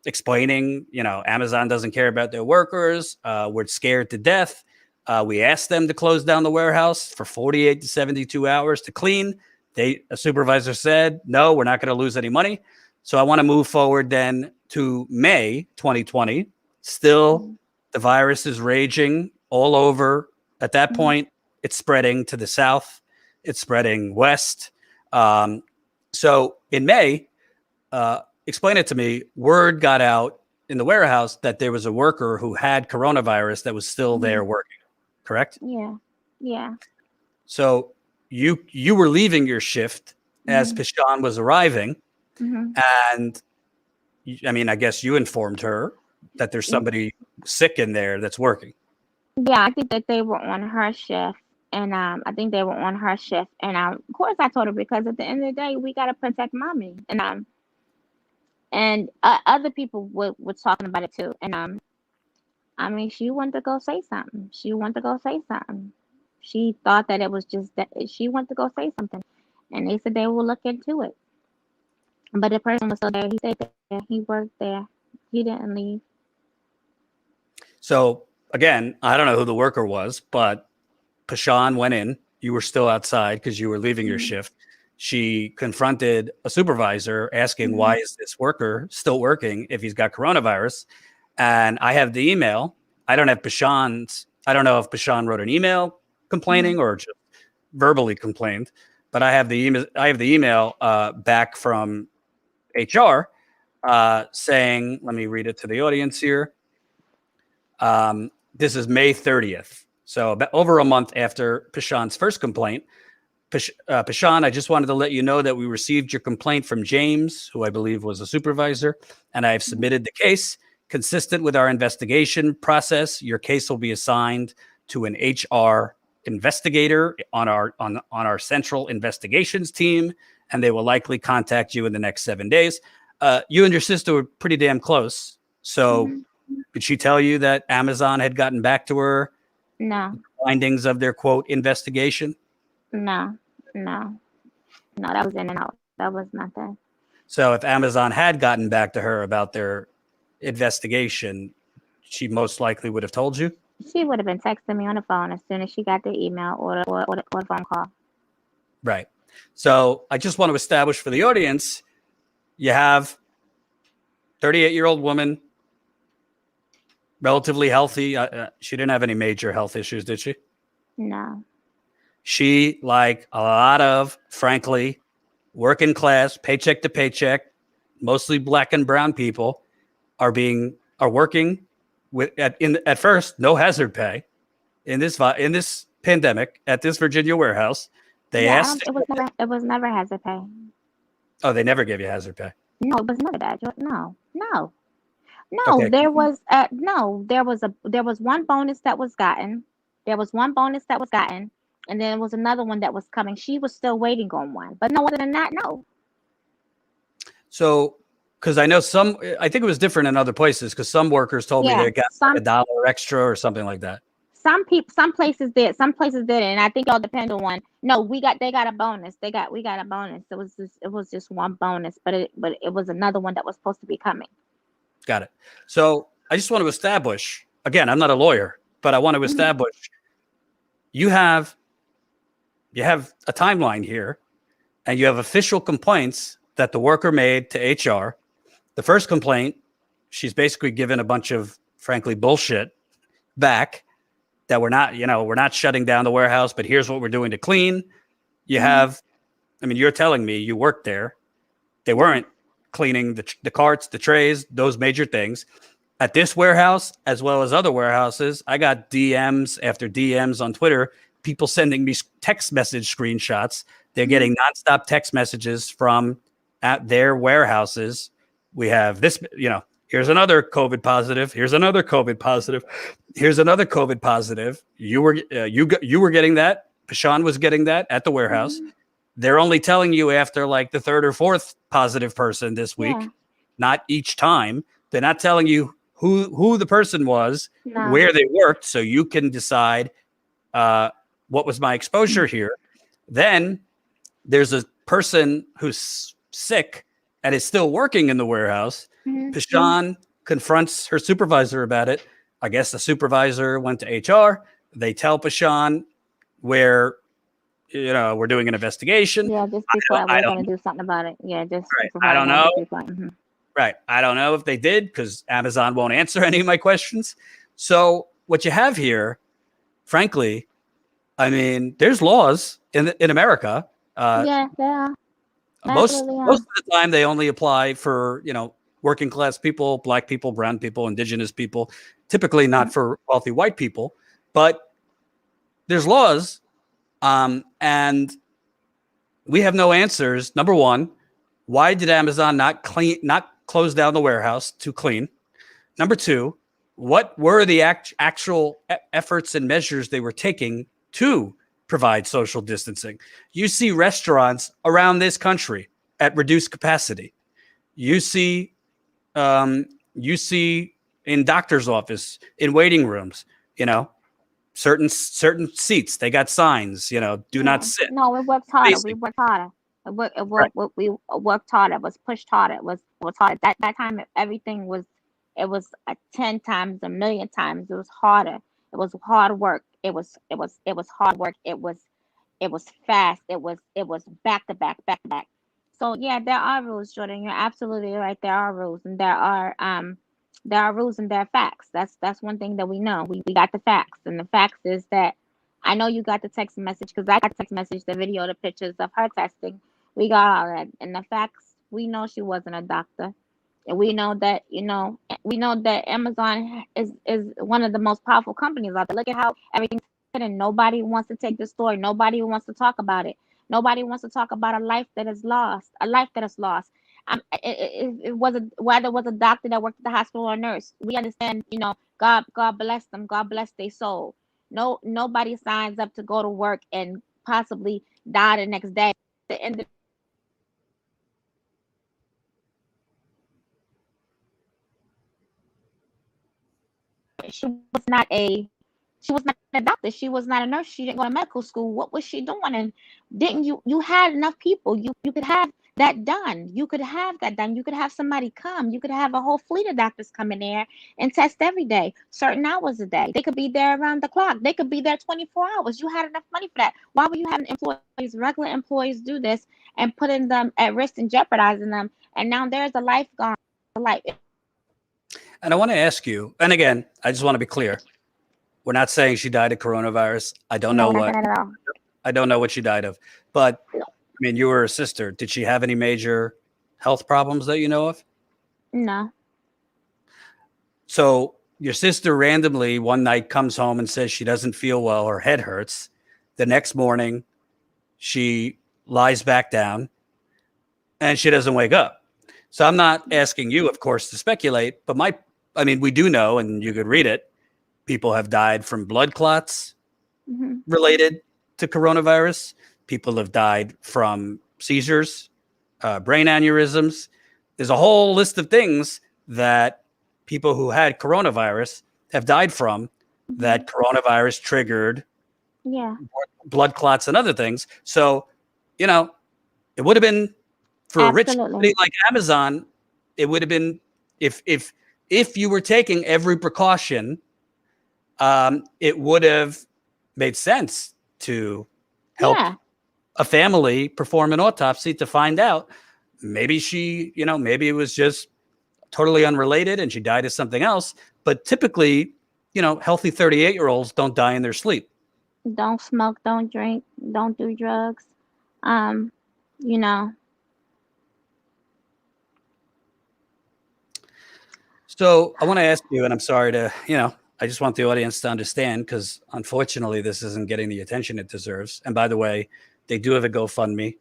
explaining, Amazon doesn't care about their workers. We're scared to death. We asked them to close down the warehouse for 48 to 72 hours to clean. A supervisor said, no, we're not going to lose any money. So I want to move forward then to May 2020. Still, the virus is raging all over. At that point, it's spreading to the south. It's spreading west. So in May, explain it to me, word got out in the warehouse that there was a worker who had coronavirus that was still there working, correct? Yeah. So you were leaving your shift as Pishawn was arriving. And I mean, I guess you informed her that there's somebody sick in there that's working. Yeah, I think that they were on her shift, and of course I told her, because at the end of the day we gotta protect mommy, and other people were talking about it too, and I mean, she wanted to go say something. She thought that it was just that she wanted to go say something, and they said they will look into it. But the person was still there. He stayed there. He worked there. He didn't leave. So again, I don't know who the worker was, but Pishawn went in. You were still outside because you were leaving your shift. She confronted a supervisor asking, why is this worker still working if he's got coronavirus? And I have the email. I don't have Pishawn's. I don't know if Pishawn wrote an email complaining or just verbally complained, but I have the email. I have the email back from HR saying, let me read it to the audience here. This is May 30th. So about over a month after Pishawn's first complaint. Pishawn, I just wanted to let you know that we received your complaint from James, who I believe was a supervisor, and I have submitted the case. Consistent with our investigation process, your case will be assigned to an HR investigator on our central investigations team, and they will likely contact you in the next 7 days. You and your sister were pretty damn close. So did she tell you that Amazon had gotten back to her? No. Findings of their quote investigation? No, that was in and out. That was nothing. So if Amazon had gotten back to her about their investigation, she most likely would have told you? She would have been texting me on the phone as soon as she got the email or the phone call. Right. So I just want to establish for the audience, you have 38-year-old woman, relatively healthy. She didn't have any major health issues, did she? No. She, like a lot of, frankly, working class, paycheck to paycheck, mostly black and brown people, are working with at first no hazard pay in this pandemic at this Virginia warehouse. They asked. It was never hazard pay. Oh, they never gave you hazard pay. No, it was never that. No. Okay. There was one bonus that was gotten. And then there was another one that was coming. She was still waiting on one, but no, other than that, no. So, because I know I think it was different in other places, because some workers told me they got $1 extra or something like that. Some places did, some places didn't, and I think it all depends on one. No, they got a bonus. We got a bonus. It was just one bonus, but it was another one that was supposed to be coming. Got it. So I just want to establish, again, I'm not a lawyer, but I want to establish you have a timeline here, and you have official complaints that the worker made to HR. The first complaint, she's basically given a bunch of, frankly, bullshit back that we're not shutting down the warehouse, but here's what we're doing to clean. You have, I mean, you're telling me you worked there. They weren't cleaning the carts, the trays, those major things. At this warehouse, as well as other warehouses, I got DMs after DMs on Twitter, people sending me text message screenshots. They're getting nonstop text messages from at their warehouses. We have this, here's another COVID positive. Here's another COVID positive. Here's another COVID positive. You were getting that. Pishawn was getting that at the warehouse. They're only telling you after like the third or fourth positive person this week, not each time. They're not telling you who the person was, where they worked, so you can decide what was my exposure here. Then there's a person who's sick and is still working in the warehouse. Pishawn confronts her supervisor about it. I guess the supervisor went to HR. They tell Pishawn we're doing an investigation. Yeah, just before I was going to do something about it. Yeah, just I don't know. Right. I don't know if they did, because Amazon won't answer any of my questions. So what you have here, frankly, I mean, there's laws in America. Yeah. Most of the time, they only apply for working class people, black people, brown people, indigenous people. Typically, not for wealthy white people. But there's laws, and we have no answers. Number one, Why did Amazon not close down the warehouse to clean? Number two, what were the actual efforts and measures they were taking to provide social distancing? You see restaurants around this country at reduced capacity. You see in doctor's office, in waiting rooms, certain seats, they got signs, do not sit. No, we worked harder. Basic. We worked harder. Right. We worked harder. It was pushed harder. It was harder. That time, everything was. It was 10 times, a million times. It was harder. It was hard work. It was hard work. It was fast. It was back to back, back to back. So yeah, there are rules, Jordan. You're absolutely right. There are rules, and there are rules and there are facts. That's one thing that we know. We got the facts, and the facts is that I know you got the text message because I got the text message, the video, the pictures of her testing. We got all that, and the facts. We know she wasn't a doctor, and we know that Amazon is one of the most powerful companies out there. Look at how everything's and nobody wants to take the story. Nobody wants to talk about it. Nobody wants to talk about a life that is lost. A life that is lost. It was whether it was a doctor that worked at the hospital or a nurse. We understand, God bless them. God bless their soul. Nobody signs up to go to work and possibly die the next day. The end of she was not a doctor. She was not a nurse. She didn't go to medical school. What was she doing? And didn't you had enough people. You could have that done. You could have that done. You could have somebody come. You could have a whole fleet of doctors come in there and test every day, certain hours a day. They could be there around the clock. They could be there 24 hours. You had enough money for that. Why were you having employees, regular employees, do this and putting them at risk and jeopardizing them? And now there's a life gone. And I want to ask you, and again, I just want to be clear. We're not saying she died of coronavirus. I don't know what she died of. But I mean, you were her sister. Did she have any major health problems that you know of? No. So your sister randomly one night comes home and says she doesn't feel well, her head hurts. The next morning, she lies back down and she doesn't wake up. So I'm not asking you, of course, to speculate, but we do know, and you could read it, people have died from blood clots related to coronavirus. People have died from seizures, brain aneurysms. There's a whole list of things that people who had coronavirus have died from that coronavirus triggered blood clots and other things. So, it would have been for a rich company like Amazon, it would have been if you were taking every precaution, it would have made sense to help a family perform an autopsy to find out maybe maybe it was just totally unrelated and she died of something else. But typically, healthy 38-year-olds don't die in their sleep. Don't smoke, don't drink, don't do drugs. So I want to ask you, and I'm sorry to, I just want the audience to understand because unfortunately this isn't getting the attention it deserves. And by the way, they do have a GoFundMe.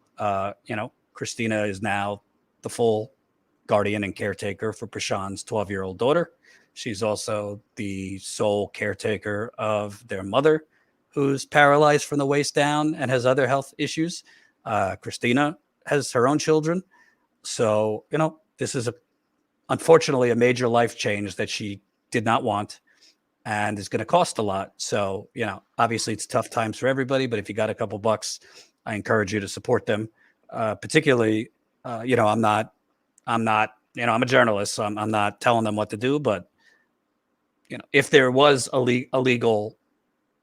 Christina is now the full guardian and caretaker for Pishawn's 12-year-old daughter. She's also the sole caretaker of their mother, who's paralyzed from the waist down and has other health issues. Christina has her own children. So, this is unfortunately a major life change that she did not want and is going to cost a lot. So, obviously it's tough times for everybody, but if you got a couple bucks, I encourage you to support them. Particularly, I'm a journalist, so I'm not telling them what to do, but if there was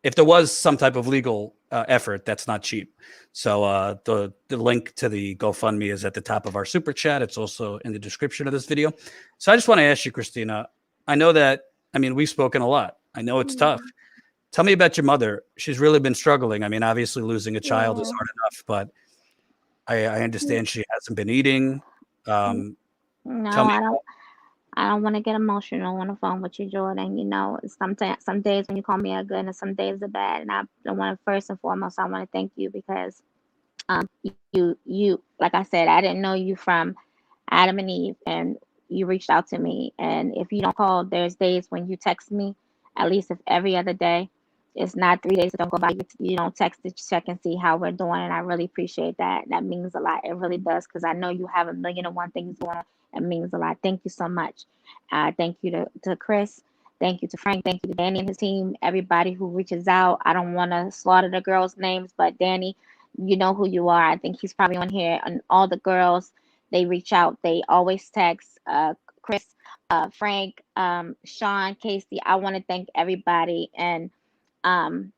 if there was some type of legal effort, that's not cheap. So the link to the GoFundMe is at the top of our super chat. It's also in the description of this video. So I just want to ask you, Christina, I know that, we've spoken a lot. I know it's tough. Tell me about your mother. She's really been struggling. Obviously losing a child is hard enough, but I understand she hasn't been eating. No, I don't want to get emotional on the phone with you, Jordan. Some days when you call me are good and some days are bad. And I want to, first and foremost, I want to thank you because You like I said, I didn't know you from Adam and Eve, and you reached out to me. And if you don't call, there's days when you text me, at least if every other day. It's not 3 days that don't go by. You don't text to check and see how we're doing, and I really appreciate that. That means a lot. It really does, because I know you have a million and one things going on. It means a lot. Thank you so much. Thank you to Chris. Thank you to Frank. Thank you to Danny and his team. Everybody who reaches out. I don't want to slaughter the girls' names, but Danny, you know who you are. I think he's probably on here. And all the girls, they reach out. They always text. Chris, Frank, Sean, Casey. I want to thank everybody, and I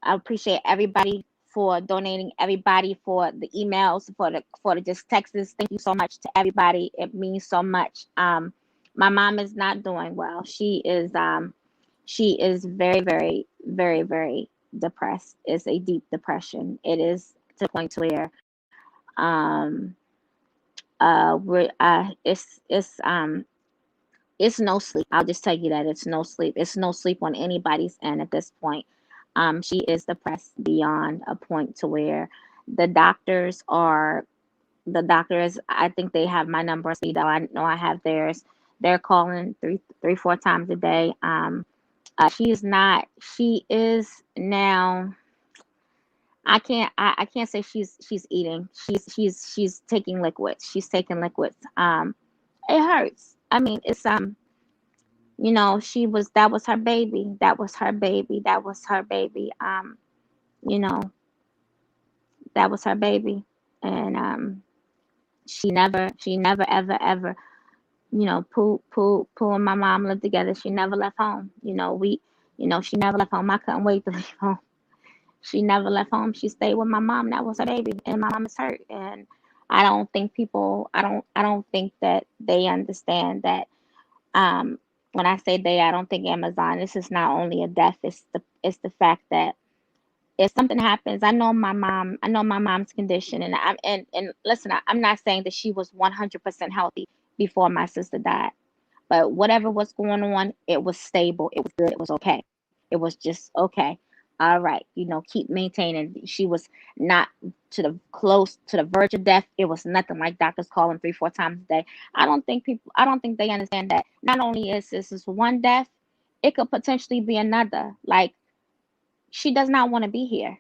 appreciate everybody for donating. Everybody for the emails, for the just texts. Thank you so much to everybody. It means so much. My mom is not doing well. She is very, very, very, very depressed. It's a deep depression. It is to the point where it's no sleep. I'll just tell you that it's no sleep. It's no sleep on anybody's end at this point. She is depressed beyond a point to where the doctors, I think they have my number on speed dial. I know I have theirs. They're calling three, 4 times a day. She is now, I can't say she's eating. She's taking liquids. She's taking liquids. It hurts. I mean, it's that was her baby. That was her baby. That was her baby. That was her baby. And she never ever, Pooh and my mom lived together. She never left home. She never left home. I couldn't wait to leave home. She never left home. She stayed with my mom. That was her baby. And my mom is hurt. And I don't think that they understand that. When I say they, I don't think Amazon. This is not only a death. It's the fact that if something happens, I know my mom's condition, and listen, I'm not saying that she was 100% healthy before my sister died, but whatever was going on, it was stable. It was good. It was okay. It was just okay. All right, keep maintaining. She was not close to the verge of death. It was nothing like doctors calling 3, 4 times a day. I don't think they understand that not only is this one death, it could potentially be another. Like, she does not want to be here.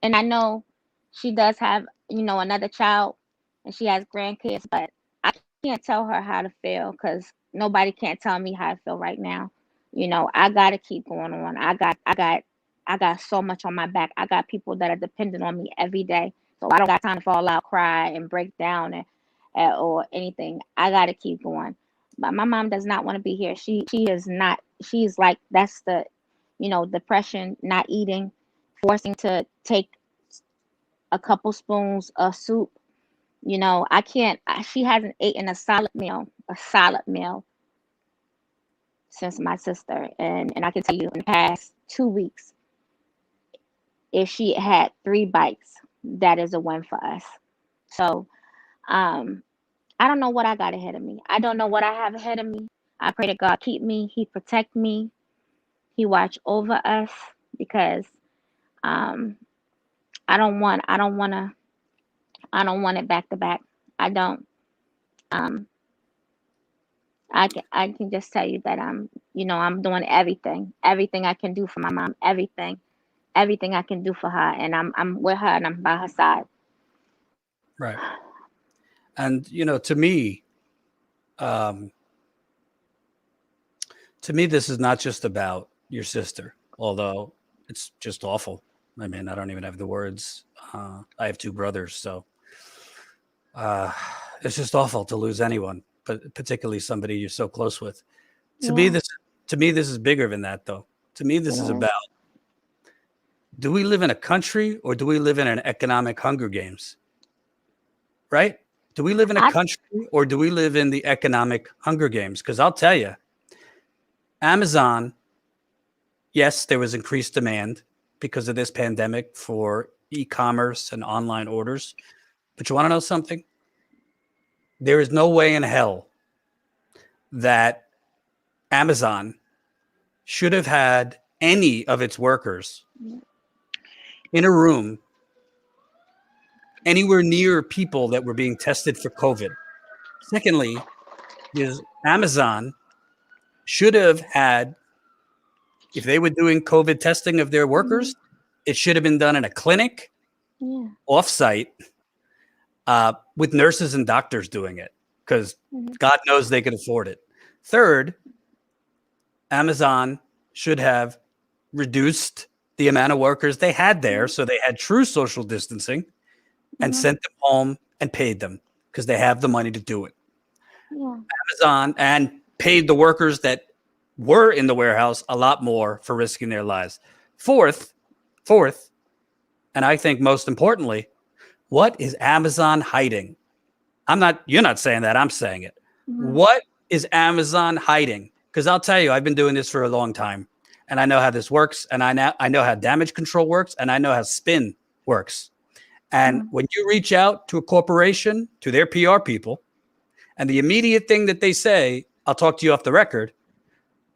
And I know she does have, another child, and she has grandkids, but I can't tell her how to feel, because nobody can't tell me how I feel right now. I gotta keep going on. I got so much on my back. I got people that are dependent on me every day. So I don't got time to fall out, cry, and break down or anything. I got to keep going. But my mom does not want to be here. She is not. She's like, that's the, depression, not eating, forcing to take a couple spoons of soup. I can't. She hasn't eaten a solid meal since my sister. And I can tell you, in the past 2 weeks, if she had 3 bites, that is a win for us. So, I don't know what I got ahead of me. I don't know what I have ahead of me. I pray that God keep me, He protect me, He watch over us, because I don't want it back to back. I don't. I can just tell you that I'm doing everything I can do for my mom, everything I can do for her, and I'm with her and I'm by her side. Right. And to me, this is not just about your sister, although it's just awful. I mean, I don't even have the words. I have 2 brothers, so it's just awful to lose anyone, but particularly somebody you're so close with. To me, this is bigger than that, though. To me, this is about, do we live in a country or do we live in an economic Hunger Games? Right? Do we live in a country or do we live in the economic Hunger Games? Because I'll tell you, Amazon, yes, there was increased demand because of this pandemic for e-commerce and online orders. But you want to know something? There is no way in hell that Amazon should have had any of its workers in a room anywhere near people that were being tested for COVID. Secondly, is Amazon should have had, if they were doing COVID testing of their workers, it should have been done in a clinic, offsite, with nurses and doctors doing it, because God knows they could afford it. Third, Amazon should have reduced the amount of workers they had there, so they had true social distancing, and sent them home and paid them because they have the money to do it. Amazon and paid the workers that were in the warehouse a lot more for risking their lives. Fourth, and I think most importantly, what is Amazon hiding? You're not saying that, I'm saying it. What is Amazon hiding? Because I'll tell you, I've been doing this for a long time, and I know how this works, and I know how damage control works, and I know how spin works. And when you reach out to a corporation, to their PR people, and the immediate thing that they say, I'll talk to you off the record,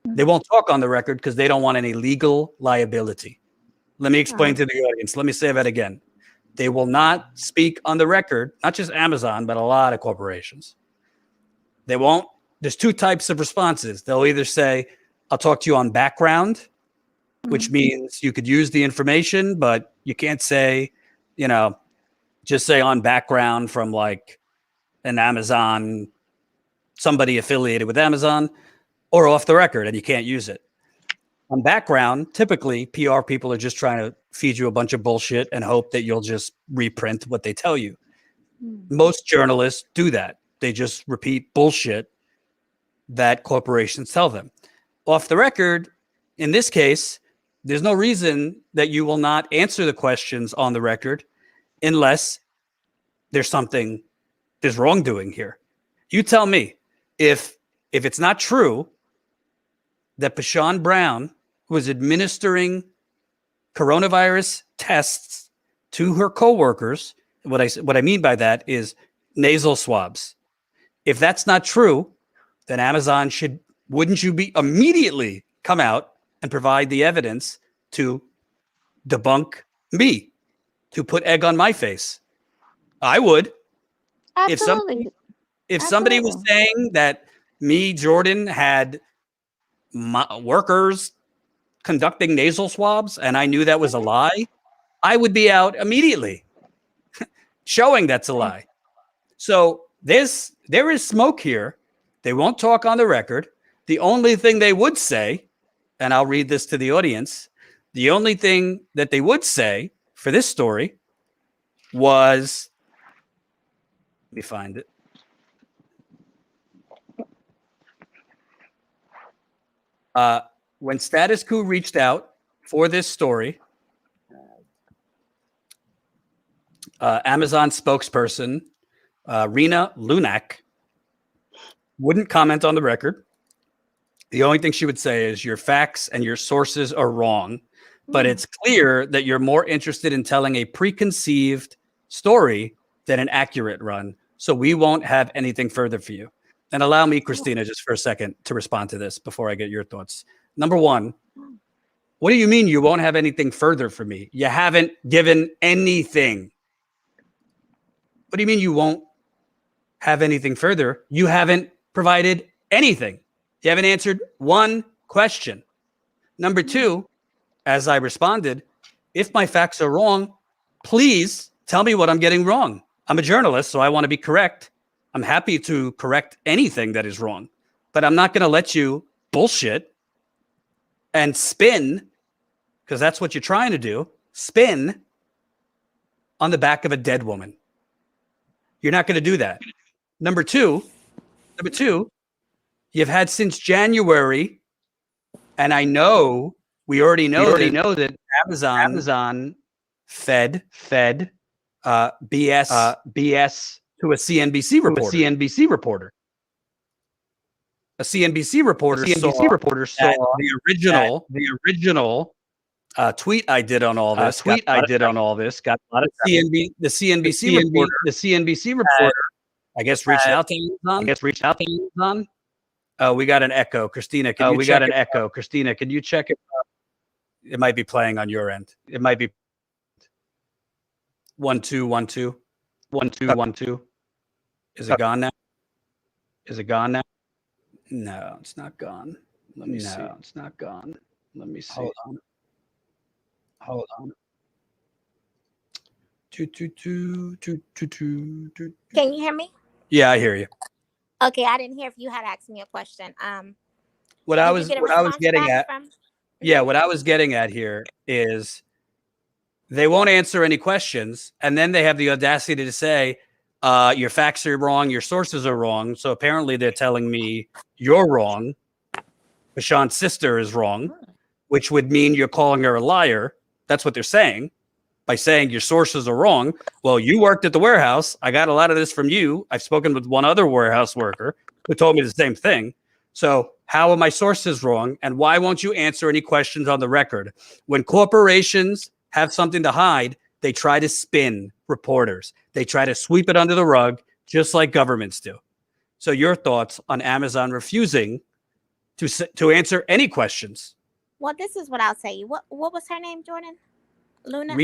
they won't talk on the record because they don't want any legal liability. Let me explain to the audience. Let me say that again. They will not speak on the record, not just Amazon, but a lot of corporations. They won't. There's two types of responses. They'll either say, I'll talk to you on background, which means you could use the information, but you can't say, just say on background from like an Amazon, somebody affiliated with Amazon, or off the record, and you can't use it. On background, typically PR people are just trying to feed you a bunch of bullshit and hope that you'll just reprint what they tell you. Most journalists do that. They just repeat bullshit that corporations tell them. Off the record, in this case, there's no reason that you will not answer the questions on the record unless there's wrongdoing here. You tell me if it's not true that Pishawn Brown was administering coronavirus tests to her coworkers. What I mean by that is nasal swabs. If that's not true, then Amazon wouldn't you be immediately come out and provide the evidence to debunk me, to put egg on my face? I would. Absolutely. If somebody was saying that me, Jordan, had workers conducting nasal swabs and I knew that was a lie, I would be out immediately showing that's a lie. So there is smoke here. They won't talk on the record. The only thing they would say, and I'll read this to the audience, the only thing that they would say for this story was, let me find it. When Status Quo reached out for this story, Amazon spokesperson Rena Lunak wouldn't comment on the record. The only thing she would say is your facts and your sources are wrong, but it's clear that you're more interested in telling a preconceived story than an accurate run. So we won't have anything further for you. And allow me, Christina, just for a second to respond to this before I get your thoughts. Number one, what do you mean you won't have anything further for me? You haven't given anything. What do you mean you won't have anything further? You haven't provided anything. You haven't answered one question. Number two, as I responded, if my facts are wrong, please tell me what I'm getting wrong. I'm a journalist, so I want to be correct. I'm happy to correct anything that is wrong, but I'm not going to let you bullshit and spin, because that's what you're trying to do, spin on the back of a dead woman. You're not going to do that. Number two, you've had since January, and I know we already know that Amazon fed BS to a CNBC reporter. A CNBC reporter saw the original tweet I did on all this. Got a lot of the CNBC reporter. I guess reached out to Amazon. We got an echo, Christina. Can you check it? It might be playing on your end. It might be 1 2 1 2. 1 2 1 2. Is it gone now? Is it gone now? No, it's not gone. Let me see. No, it's not gone. Let me see. Hold on. Hold on. Two, two, two, two, two, two, two. Can you hear me? Yeah, I hear you. Okay, I didn't hear if you had asked me a question. What I was getting at. Yeah, what I was getting at here is they won't answer any questions, and then they have the audacity to say, your facts are wrong, your sources are wrong. So apparently they're telling me you're wrong. Pishawn's sister is wrong, which would mean you're calling her a liar. That's what they're saying by saying your sources are wrong. Well, you worked at the warehouse. I got a lot of this from you. I've spoken with one other warehouse worker who told me the same thing. So how are my sources wrong? And why won't you answer any questions on the record? When corporations have something to hide, they try to spin reporters. They try to sweep it under the rug, just like governments do. So your thoughts on Amazon refusing to answer any questions? Well, this is what I'll tell you. What was her name, Jordan? Luna?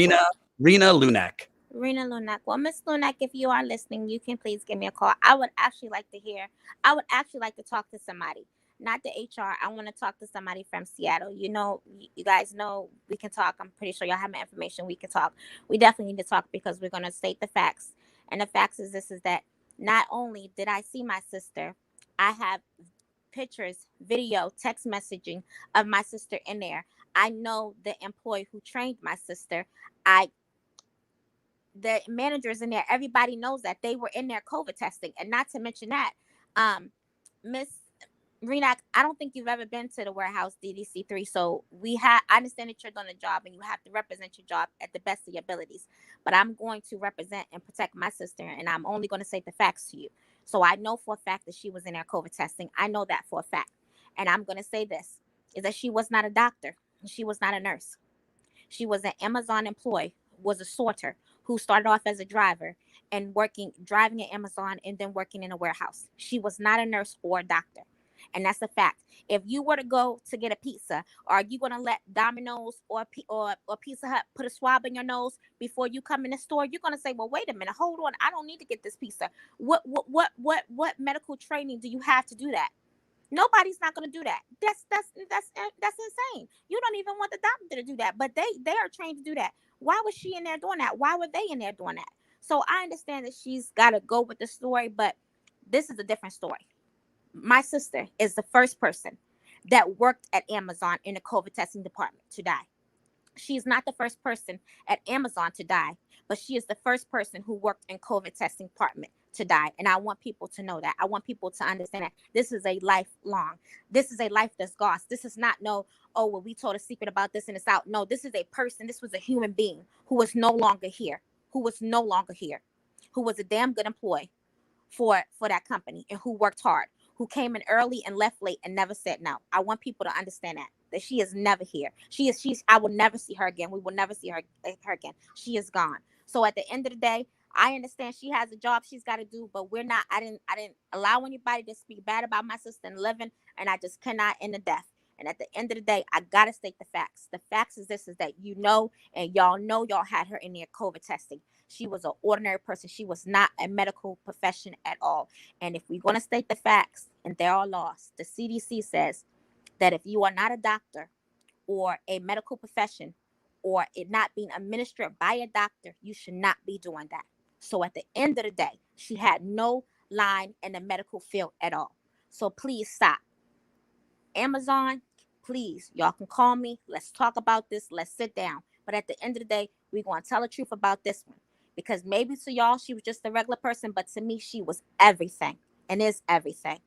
Rena Lunak. Rena Lunak. Well, Miss Lunak, if you are listening, you can please give me a call. I would actually like to talk to somebody, not the HR. I want to talk to somebody from Seattle. You know, you guys know we can talk. I'm pretty sure y'all have my information. We can talk. We definitely need to talk because we're going to state the facts. And the facts is that not only did I see my sister, I have pictures, video, text messaging of my sister in there. I know the employee who trained my sister. The managers in there, everybody knows that they were in there COVID testing. And not to mention that, Miss Renak, I don't think you've ever been to the warehouse DDC3. So I understand that you're doing a job and you have to represent your job at the best of your abilities. But I'm going to represent and protect my sister, and I'm only going to say the facts to you. So I know for a fact that she was in there COVID testing. I know that for a fact. And I'm going to say this, is that she was not a doctor. She was not a nurse. She was an Amazon employee, was a sorter who started off as a driver and driving at Amazon and then working in a warehouse. She was not a nurse or a doctor. And that's a fact. If you were to go to get a pizza, are you going to let Domino's or Pizza Hut put a swab in your nose before you come in the store? You're going to say, well, wait a minute, hold on. I don't need to get this pizza. What medical training do you have to do that? Nobody's not going to do that. That's insane. You don't even want the doctor to do that, but they are trained to do that. Why was she in there doing that? Why were they in there doing that? So I understand that she's got to go with the story, but this is a different story. My sister is the first person that worked at Amazon in the COVID testing department to die. She's not the first person at Amazon to die, but she is the first person who worked in COVID testing department to die. And I want people to know that. I want people to understand that this is a lifelong. This is a life that's lost. This is not we told a secret about this and it's out. No, this is a person. This was a human being who was no longer here, who was a damn good employee for that company and who worked hard, who came in early and left late and never said no. I want people to understand that she is never here. I will never see her again. We will never see her again. She is gone. So at the end of the day, I understand she has a job she's got to do, but I didn't allow anybody to speak bad about my sister in living, and I just cannot end the death. And at the end of the day, I got to state the facts. The facts is that and y'all know y'all had her in there COVID testing. She was an ordinary person. She was not a medical profession at all. And if we're going to state the facts, and they're all lost, the CDC says that if you are not a doctor or a medical profession or it not being administered by a doctor, you should not be doing that. So at the end of the day, she had no line in the medical field at all. So please stop. Amazon, please, y'all can call me. Let's talk about this. Let's sit down. But at the end of the day, we're going to tell the truth about this one. Because maybe to y'all, she was just a regular person. But to me, she was everything and is everything.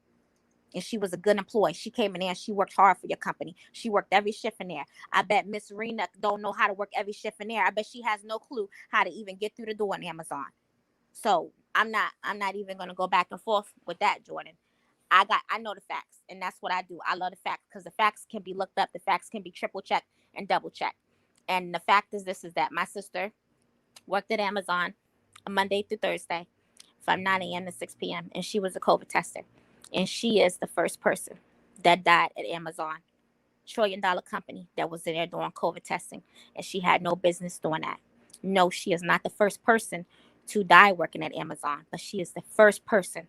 And she was a good employee. She came in there and she worked hard for your company. She worked every shift in there. I bet Miss Rena don't know how to work every shift in there. I bet she has no clue how to even get through the door on Amazon. So I'm not even going to go back and forth with that, Jordan. I know the facts, and that's what I do. I love the facts because the facts can be looked up. The facts can be triple checked and double checked. And the fact is that my sister worked at Amazon Monday through Thursday from 9 a.m. to 6 p.m. And she was a COVID tester. And she is the first person that died at Amazon, $1 trillion company that was in there doing COVID testing. And she had no business doing that. No, she is not the first person to die working at Amazon, but she is the first person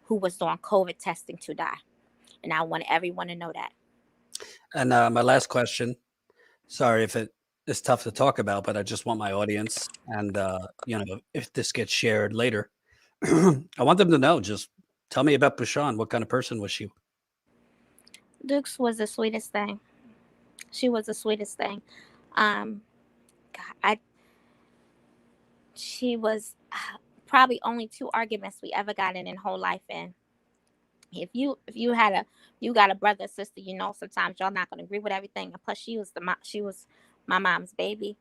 who was doing COVID testing to die. And I want everyone to know that. And my last question, sorry if it is tough to talk about, but I just want my audience and, if this gets shared later, I want them to know, just tell me about Pishawn. What kind of person was she? Dukes was the sweetest thing. She was the sweetest thing. She was probably only 2 arguments we ever got in whole life. And if you got a brother or sister, sometimes y'all not gonna agree with everything. And plus, she was my mom's baby.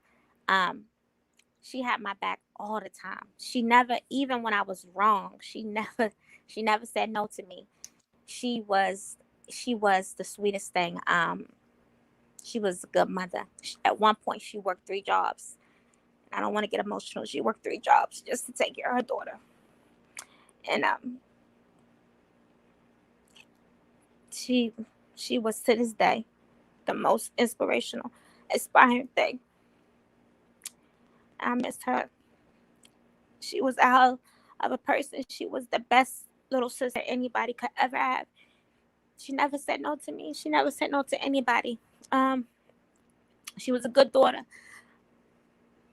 She had my back all the time. She never, even when I was wrong, she never said no to me. She was the sweetest thing. She was a good mother. At one point, she worked 3 jobs. I don't want to get emotional. She worked 3 jobs just to take care of her daughter. And she was, to this day, the most inspirational, inspiring thing. I miss her. She was a hell of a person. She was the best little sister anybody could ever have. She never said no to me. She never said no to anybody. She was a good daughter.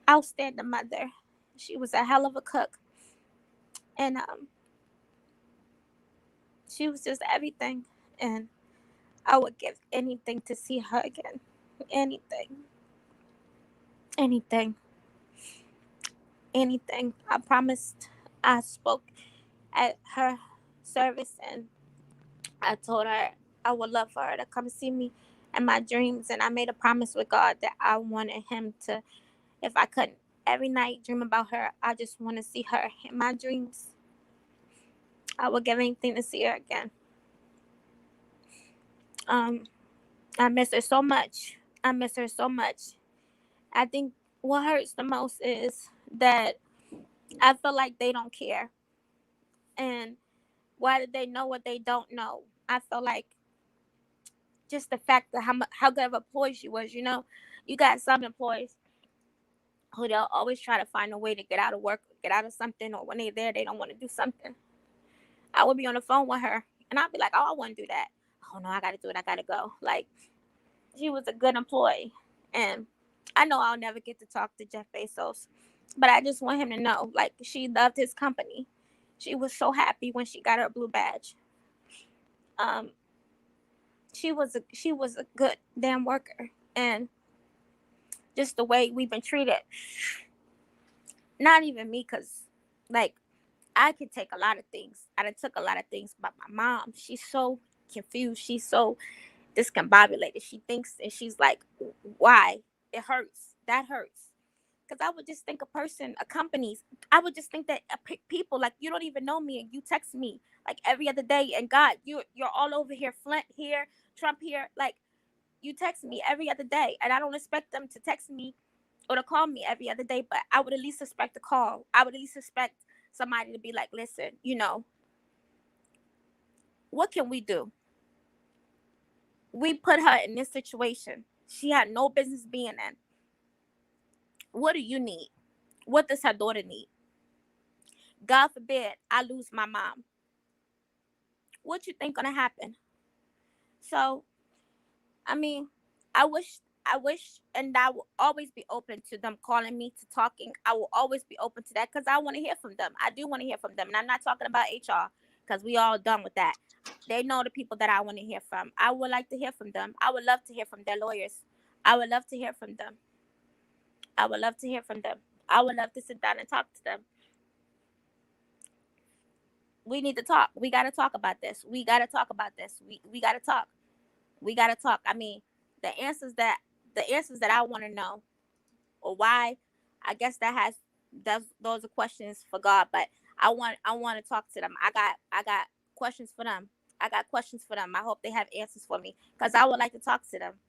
Outstanding mother. She was a hell of a cook. And she was just everything. And I would give anything to see her again. Anything. I promised. I spoke at her service and I told her I would love for her to come see me in my dreams. And I made a promise with God that I wanted him to, if I couldn't every night dream about her, I just want to see her in my dreams. I would give anything to see her again. I miss her so much. I think what hurts the most is that I feel like they don't care. And why did they know what they don't know? I feel like just the fact that how good of an employee she was, you got some employees who they'll always try to find a way to get out of work, get out of something, or when they're there, they don't want to do something. I would be on the phone with her and I'd be like, oh, I want to do that. Oh no, I got to do it. I got to go. Like, she was a good employee. And I know I'll never get to talk to Jeff Bezos, but I just want him to know, like, she loved his company. She was so happy when she got her blue badge. She was a good damn worker. And just the way we've been treated, not even me, because, like, I could take a lot of things. I done took a lot of things, but my mom, she's so confused. She's so discombobulated. She thinks, and she's like, why? It hurts. That hurts. Because I would just think companies, I would just think that people, like, you don't even know me and you text me like every other day. And God, you're all over here, Flint here, Trump here. Like, you text me every other day. And I don't expect them to text me or to call me every other day, but I would at least expect a call. I would at least expect somebody to be like, listen, what can we do? We put her in this situation she had no business being in. What do you need? What does her daughter need? God forbid I lose my mom. What you think gonna happen? So, I mean, I wish, and I will always be open to them calling me, to talking. I will always be open to that because I want to hear from them. I do want to hear from them. And I'm not talking about HR because we all done with that. They know the people that I want to hear from. I would like to hear from them. I would love to hear from their lawyers. I would love to hear from them. I would love to sit down and talk to them. We need to talk. We got to talk about this. We got to talk. I mean, the answers that I want to know, or why, I guess those are questions for God, but I want to talk to them. I got questions for them. I hope they have answers for me because I would like to talk to them.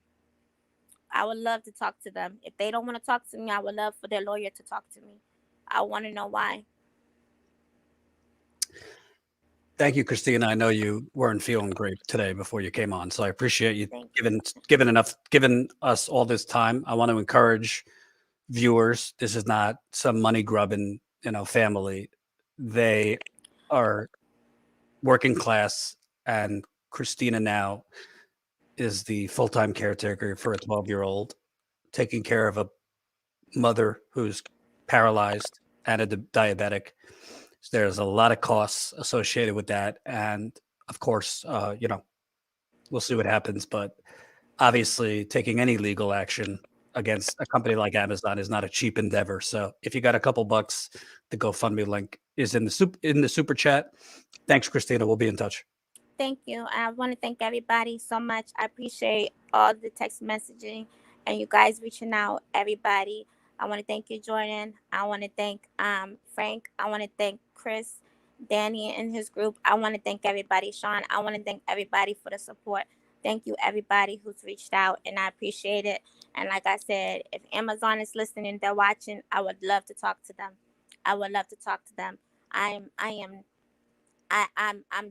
I would love to talk to them. If they don't want to talk to me, I would love for their lawyer to talk to me. I want to know why. Thank you, Christina. I know you weren't feeling great today before you came on, so I appreciate you giving us all this time. I want to encourage viewers. This is not some money grubbing family. They are working class, and Christina now is the full-time caretaker for a 12-year-old, taking care of a mother who's paralyzed and a diabetic. So there's a lot of costs associated with that, and of course, we'll see what happens. But obviously, taking any legal action against a company like Amazon is not a cheap endeavor. So if you got a couple bucks, the GoFundMe link is in the super chat. Thanks, Christina. We'll be in touch. Thank you. I want to thank everybody so much. I appreciate all the text messaging and you guys reaching out, everybody. I want to thank you, Jordan. I want to thank Frank. I want to thank Chris, Danny and his group. I want to thank everybody. Sean, I want to thank everybody for the support. Thank you, everybody who's reached out, and I appreciate it. And like I said, if Amazon is listening, they're watching, I would love to talk to them. I would love to talk to them. I'm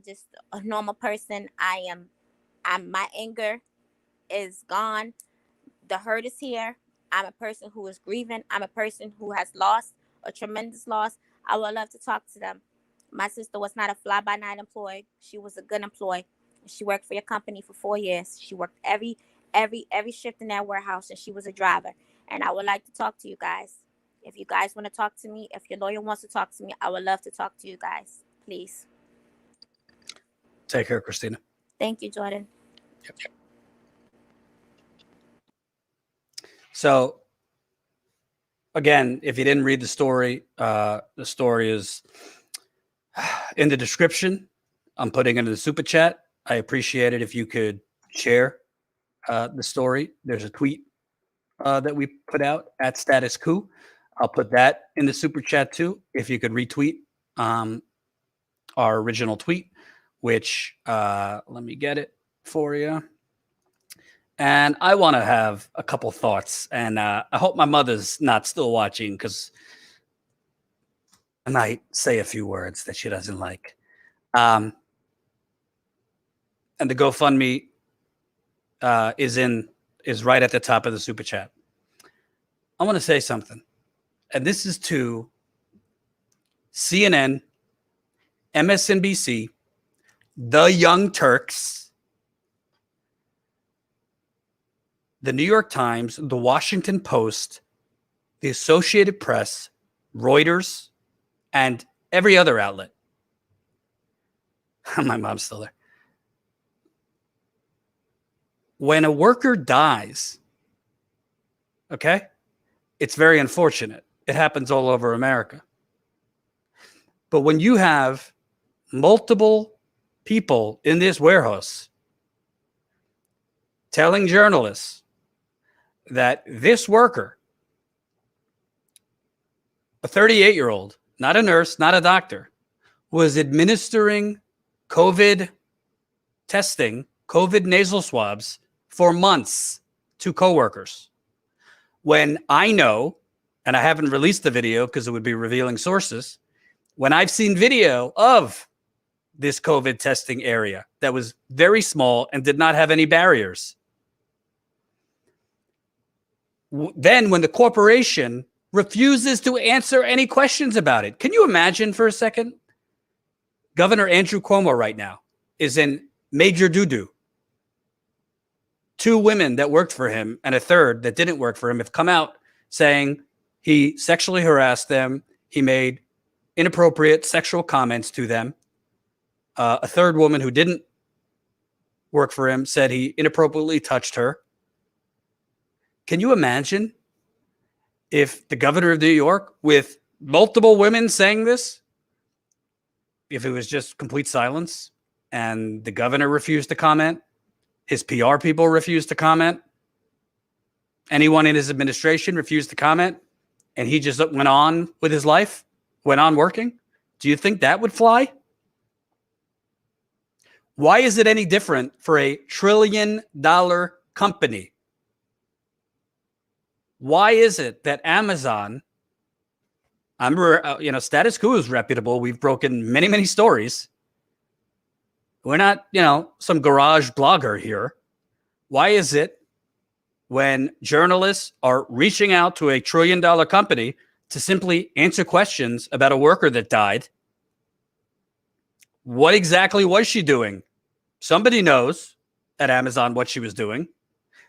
just a normal person. My anger is gone. The hurt is here. I'm a person who is grieving. I'm a person who has lost a tremendous loss. I would love to talk to them. My sister was not a fly-by-night employee. She was a good employee. She worked for your company for 4 years. She worked every shift in that warehouse, and she was a driver. And I would like to talk to you guys. If you guys want to talk to me, if your lawyer wants to talk to me, I would love to talk to you guys. Please. Take care, Christina. Thank you, Jordan. Yep. So, again, if you didn't read the story is in the description. I'm putting it in the super chat. I appreciate it if you could share the story. There's a tweet that we put out at Status Coup. I'll put that in the super chat too. If you could retweet our original tweet, which let me get it for you. And I want to have a couple thoughts, and I hope my mother's not still watching because I might say a few words that she doesn't like. And the GoFundMe is right at the top of the super chat. I want to say something, and this is to CNN, MSNBC, the Young Turks, the New York Times, the Washington Post, the Associated Press, Reuters, and every other outlet. My mom's still there. When a worker dies, okay, it's very unfortunate. It happens all over America. But when you have multiple people in this warehouse telling journalists that this worker, a 38-year-old, not a nurse, not a doctor, was administering COVID testing, COVID nasal swabs for months to coworkers. When I know, and I haven't released the video because it would be revealing sources, when I've seen video of this COVID testing area that was very small and did not have any barriers, then when the corporation refuses to answer any questions about it, can you imagine for a second? Governor Andrew Cuomo right now is in major doo-doo. 2 women that worked for him and a third that didn't work for him have come out saying he sexually harassed them. He made inappropriate sexual comments to them. A third woman who didn't work for him said he inappropriately touched her. Can you imagine if the governor of New York, with multiple women saying this, if it was just complete silence and the governor refused to comment, his PR people refused to comment, anyone in his administration refused to comment, and he just went on with his life, went on working? Do you think that would fly? Why is it any different for a $1 trillion company? Why is it that Amazon, Status Quo is reputable. We've broken many, many stories. We're not, some garage blogger here. Why is it when journalists are reaching out to a $1 trillion company to simply answer questions about a worker that died. What exactly was she doing? Somebody knows at Amazon what she was doing.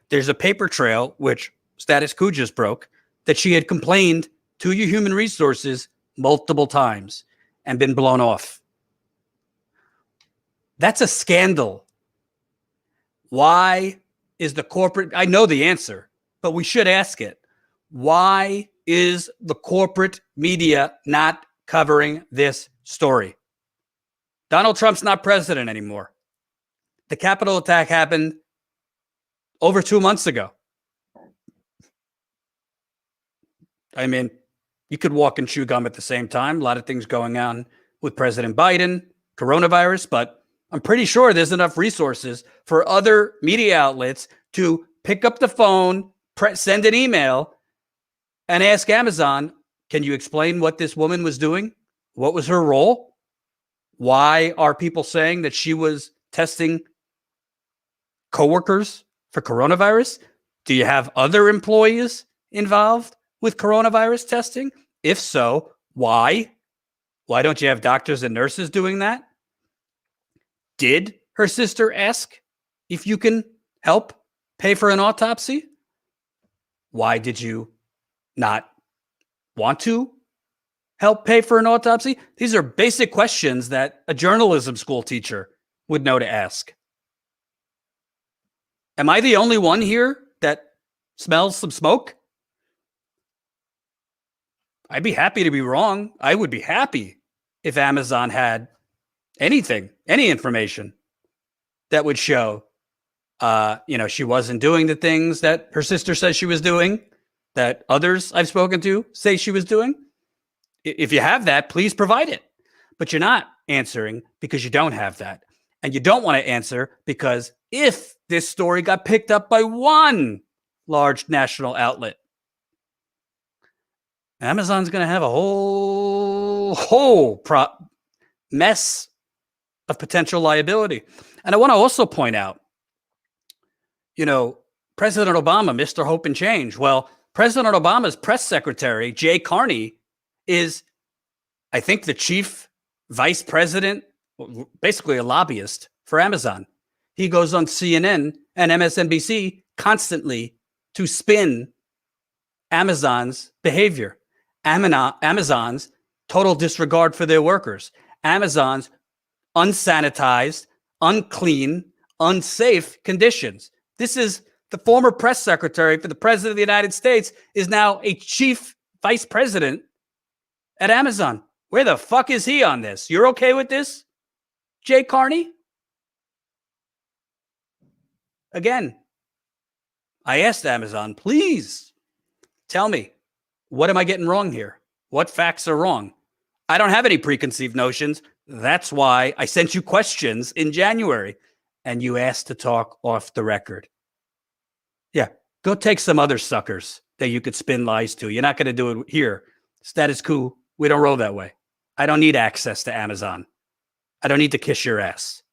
There's a paper trail, which Status Quo just broke, that she had complained to your human resources multiple times and been blown off. That's a scandal. Why is the corporate, I know the answer, but we should ask it. Why is the corporate media not covering this story? Donald Trump's not president anymore. The Capitol attack happened over 2 months ago. I mean, you could walk and chew gum at the same time. A lot of things going on with President Biden, coronavirus, but I'm pretty sure there's enough resources for other media outlets to pick up the phone, send an email, and ask Amazon, can you explain what this woman was doing? What was her role? Why are people saying that she was testing coworkers for coronavirus? Do you have other employees involved with coronavirus testing? If so, why? Why don't you have doctors and nurses doing that? Did her sister ask if you can help pay for an autopsy? Why did you not want to help pay for an autopsy? These are basic questions that a journalism school teacher would know to ask. Am I the only one here that smells some smoke? I'd be happy to be wrong. I would be happy if Amazon had anything, any information that would show, she wasn't doing the things that her sister says she was doing, that others I've spoken to say she was doing. If you have that, please provide it. But you're not answering because you don't have that. And you don't want to answer because if this story got picked up by one large national outlet, Amazon's going to have a whole mess of potential liability. And I want to also point out, President Obama, Mr. Hope and Change. Well, President Obama's press secretary, Jay Carney, is, I think, the chief vice president, basically a lobbyist for Amazon. He goes on CNN and MSNBC constantly to spin Amazon's behavior, Amazon's total disregard for their workers, Amazon's unsanitized, unclean, unsafe conditions. This is the former press secretary for the president of the United States is now a chief vice president at Amazon. Where the fuck is he on this? You're okay with this, Jay Carney? Again, I asked Amazon, please tell me, what am I getting wrong here? What facts are wrong? I don't have any preconceived notions. That's why I sent you questions in January and you asked to talk off the record. Yeah, go take some other suckers that you could spin lies to. You're not going to do it here. Status quo, we don't roll that way. I don't need access to Amazon. I don't need to kiss your ass.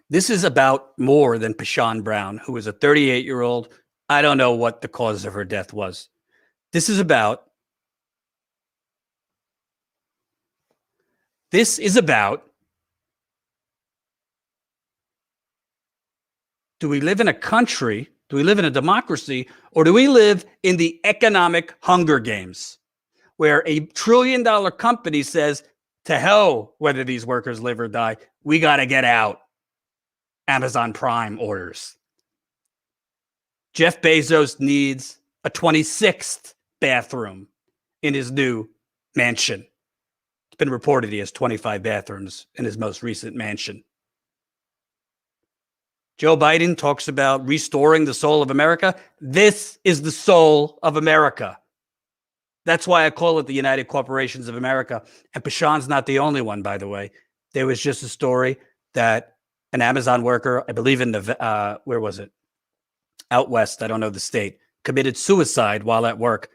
This is about more than Pishawn Brown, who was a 38-year-old. I don't know what the cause of her death was. This is about do we live in a country, do we live in a democracy, or do we live in the economic Hunger Games where a $1 trillion company says, to hell whether these workers live or die, we got to get out. Amazon Prime orders. Jeff Bezos needs a 26th bathroom in his new mansion. It's been reported he has 25 bathrooms in his most recent mansion. Joe Biden talks about restoring the soul of America. This is the soul of America. That's why I call it the United Corporations of America. And Pishawn's not the only one, by the way. There was just a story that an Amazon worker, I believe in the, where was it? Out west, I don't know the state, committed suicide while at work.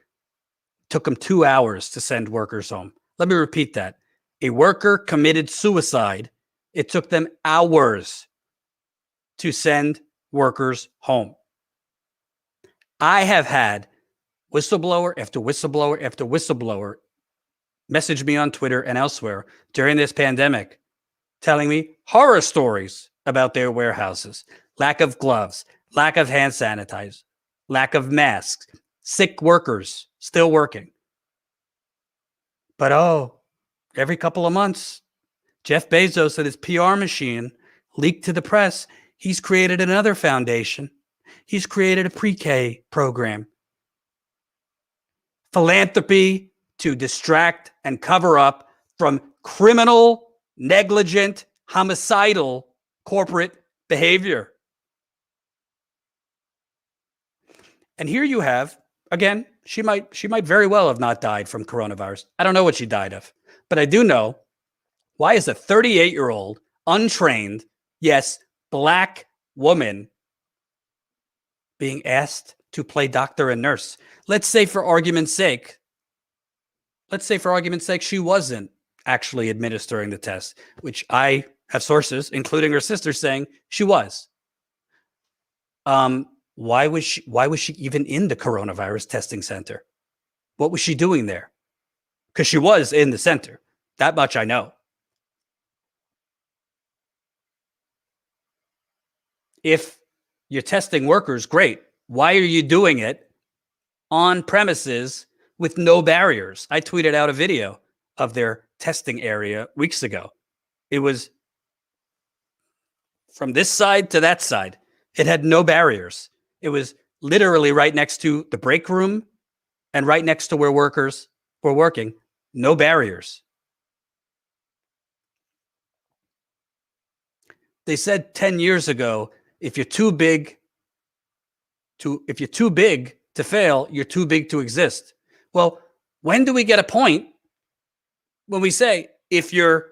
Took him 2 hours to send workers home. Let me repeat that. A worker committed suicide. It took them hours to send workers home. I have had Whistleblower after whistleblower after whistleblower messaged me on Twitter and elsewhere during this pandemic, telling me horror stories about their warehouses, lack of gloves, lack of hand sanitizer, lack of masks, sick workers still working. But every couple of months, Jeff Bezos and his PR machine leaked to the press. He's created another foundation. He's created a pre-K program. Philanthropy to distract and cover up from criminal, negligent, homicidal corporate behavior. And here you have, again, she might very well have not died from coronavirus. I don't know what she died of, but I do know, why is a 38-year-old, untrained, yes, black woman being asked to play doctor and nurse? Let's say for argument's sake, she wasn't actually administering the test, which I have sources, including her sister, saying she was. Why was she even in the coronavirus testing center? What was she doing there? Because she was in the center. That much I know. If you're testing workers, great. Why are you doing it on premises with no barriers? I tweeted out a video of their testing area weeks ago. It was from this side to that side. It had no barriers. It was literally right next to the break room and right next to where workers were working. No barriers. They said 10 years ago, if you're too big to fail, you're too big to exist. Well, when do we get a point when we say, if you're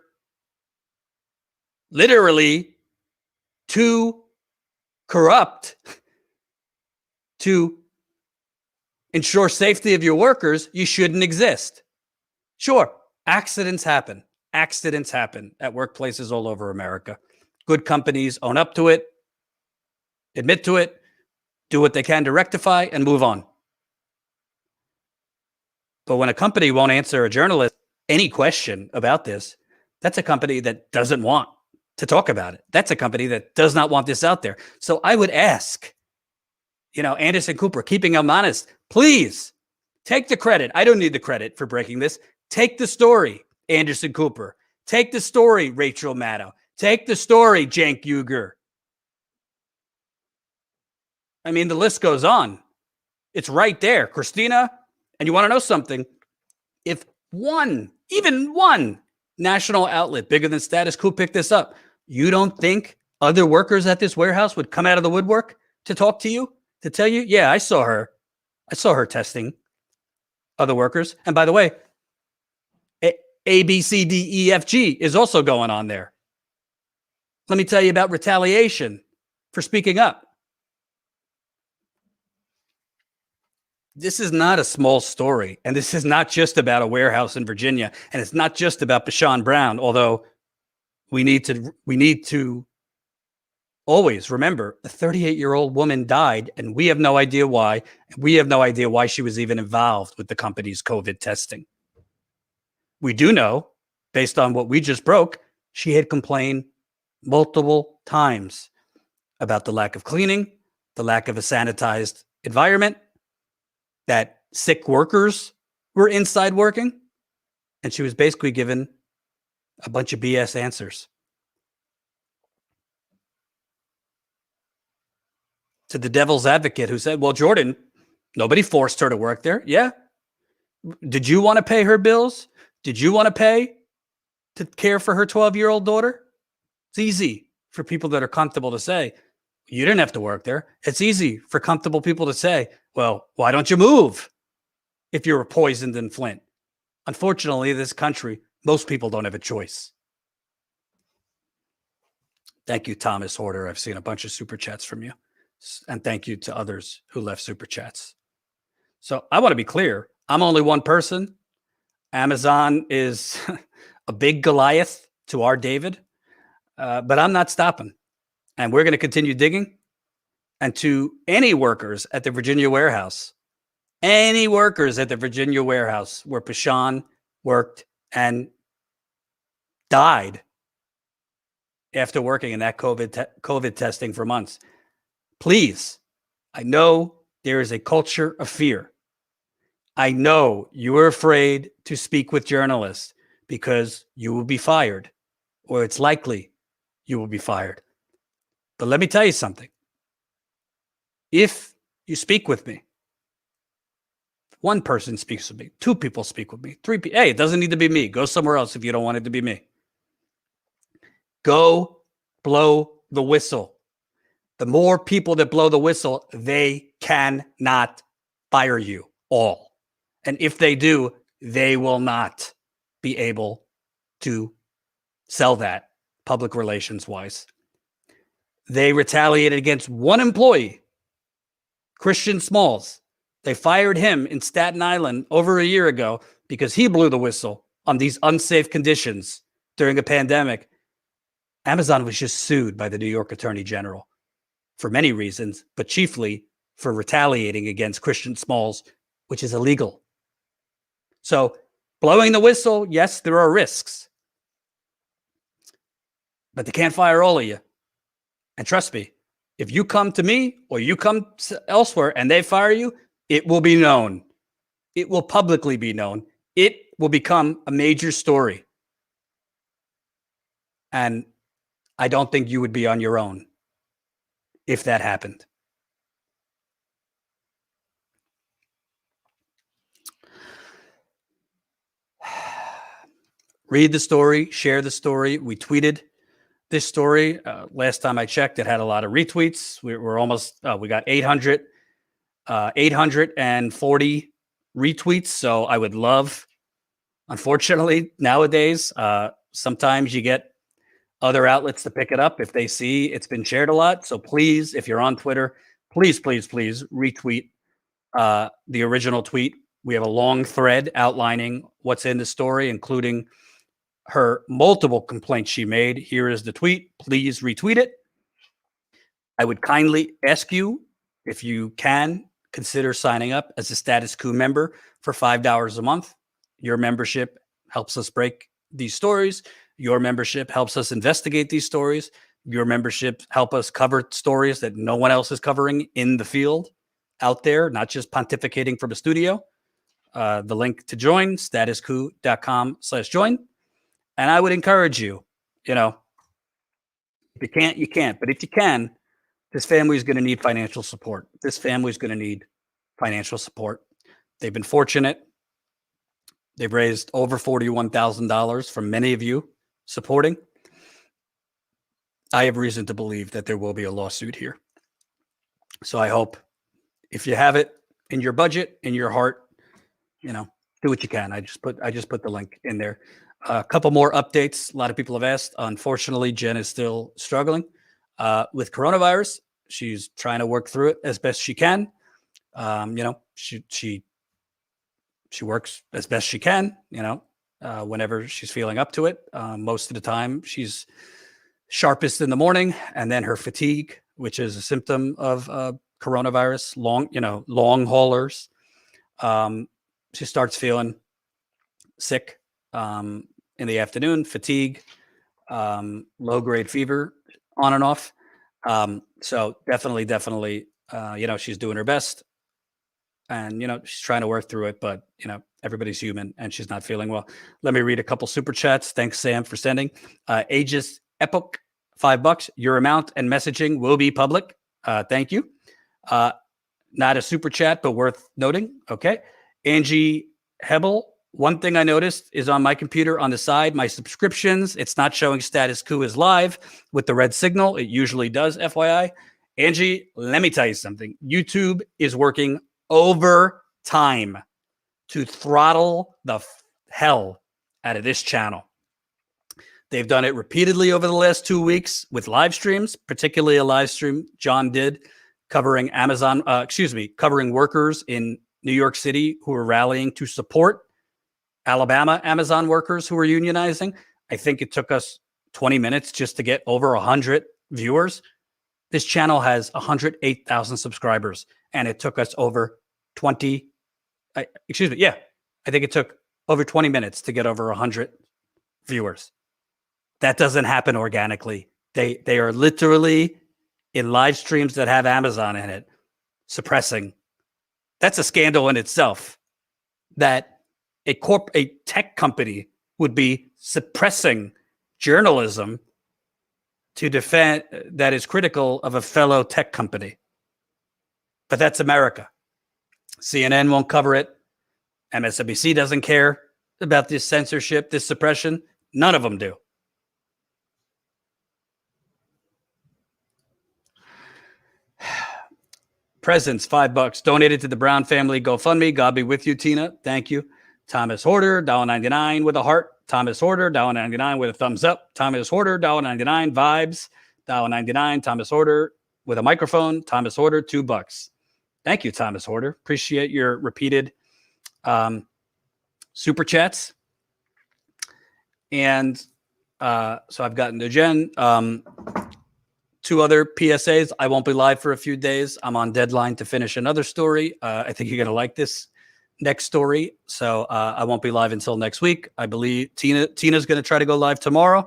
literally too corrupt to ensure safety of your workers, you shouldn't exist? Sure, accidents happen. Accidents happen at workplaces all over America. Good companies own up to it, admit to it, do what they can to rectify, and move on. But when a company won't answer a journalist any question about this, that's a company that doesn't want to talk about it. That's a company that does not want this out there. So I would ask, Anderson Cooper, keeping them honest, please take the credit. I don't need the credit for breaking this. Take the story, Anderson Cooper. Take the story, Rachel Maddow. Take the story, Cenk Uygur. I mean, the list goes on. It's right there. Christina, and you want to know something? If even one national outlet bigger than Status Quo picked this up, you don't think other workers at this warehouse would come out of the woodwork to talk to you, to tell you, yeah, I saw her testing other workers. And by the way, A, B, C, D, E, F, G is also going on there. Let me tell you about retaliation for speaking up. This is not a small story, and this is not just about a warehouse in Virginia, and it's not just about Pishawn Brown, although we need to always remember the 38-year-old woman died, and we have no idea why. We have no idea why she was even involved with the company's COVID testing. We do know, based on what we just broke, she had complained multiple times about the lack of cleaning, the lack of a sanitized environment, that sick workers were inside working, and she was basically given a bunch of BS answers. To the devil's advocate who said, well, Jordan, nobody forced her to work there. Yeah. Did you want to pay her bills? Did you want to pay to care for her 12-year-old daughter? It's easy for people that are comfortable to say, you didn't have to work there. It's easy for comfortable people to say, well, why don't you move if you were poisoned in Flint? Unfortunately, in this country, most people don't have a choice. Thank you, Thomas Horder. I've seen a bunch of super chats from you. And thank you to others who left super chats. So I want to be clear. I'm only one person. Amazon is a big Goliath to our David, but I'm not stopping. And we're going to continue digging. And to any workers at the Virginia warehouse, any workers at the Virginia warehouse where Pishawn worked and died after working in that COVID testing for months. Please, I know there is a culture of fear. I know you are afraid to speak with journalists because you will be fired, or it's likely you will be fired. But let me tell you something. If you speak with me, one person speaks with me, two people speak with me, three people. Hey, it doesn't need to be me. Go somewhere else if you don't want it to be me. Go blow the whistle. The more people that blow the whistle, they cannot fire you all. And if they do, they will not be able to sell that public relations wise. They retaliated against one employee, Christian Smalls. They fired him in Staten Island over a year ago because he blew the whistle on these unsafe conditions during a pandemic. Amazon was just sued by the New York Attorney General for many reasons, but chiefly for retaliating against Christian Smalls, which is illegal. So blowing the whistle, yes, there are risks, but they can't fire all of you. And trust me, if you come to me or you come elsewhere and they fire you, it will be known. It will publicly be known. It will become a major story. And I don't think you would be on your own if that happened. Read the story, share the story. We tweeted this story. Last time I checked, it had a lot of retweets. We're almost, we got 840 retweets. So I would love, unfortunately, nowadays, sometimes you get other outlets to pick it up if they see it's been shared a lot. So please, if you're on Twitter, please retweet the original tweet. We have a long thread outlining what's in the story, including her multiple complaints she made. Here is the tweet. Please retweet it. I would kindly ask you, if you can, consider signing up as a Status Quo member for $5 a month. Your membership helps us break these stories. Your membership helps us investigate these stories. Your membership help us cover stories that no one else is covering in the field out there, not just pontificating from a studio. The link to join, statusquo.com/join. And I would encourage you, if you can't, you can't. But if you can, this family is going to need financial support. This family is going to need financial support. They've been fortunate. They've raised over $41,000 from many of you supporting. I have reason to believe that there will be a lawsuit here. So I hope if you have it in your budget, in your heart, do what you can. I just put the link in there. A couple more updates. A lot of people have asked. Unfortunately, Jen is still struggling with coronavirus. She's trying to work through it as best she can. She works as best she can, whenever she's feeling up to it. Most of the time she's sharpest in the morning, and then her fatigue, which is a symptom of coronavirus, long haulers. She starts feeling sick in the afternoon, fatigue, low grade fever on and off. So definitely, she's doing her best, and, she's trying to work through it, but, everybody's human and she's not feeling well. Let me read a couple super chats. Thanks, Sam, for sending. Aegis Epoch, $5. Your amount and messaging will be public. Thank you. Not a super chat, but worth noting. Okay. Angie Hebel. One thing I noticed is on my computer on the side, my subscriptions, it's not showing Status Quo is live with the red signal. It usually does, FYI. Angie, let me tell you something. YouTube is working overtime to throttle the hell out of this channel. They've done it repeatedly over the last 2 weeks with live streams, particularly a live stream John did covering covering workers in New York City who are rallying to support Alabama Amazon workers who are unionizing. I think it took us 20 minutes just to get over 100 viewers. This channel has 108,000 subscribers, and it took us over 20 excuse me. Yeah. I think it took over 20 minutes to get over 100 viewers. That doesn't happen organically. They are literally in live streams that have Amazon in it, suppressing. That's a scandal in itself that a tech company would be suppressing journalism to defend that is critical of a fellow tech company. But that's America. CNN won't cover it. MSNBC doesn't care about this censorship, this suppression. None of them do. Presents, $5. Donated to the Brown family GoFundMe. God be with you, Tina. Thank you. Thomas Horder, $1.99 with a heart. Thomas Horder, $1.99 with a thumbs up. Thomas Horder, $1.99. Vibes, $1.99. Thomas Horder with a microphone. Thomas Horder, $2. Thank you, Thomas Horder. Appreciate your repeated super chats. And so I've gotten to Jen. 2 other PSAs. I won't be live for a few days. I'm on deadline to finish another story. I think you're going to like this next story. So I won't be live until next week. I believe Tina's going to try to go live tomorrow.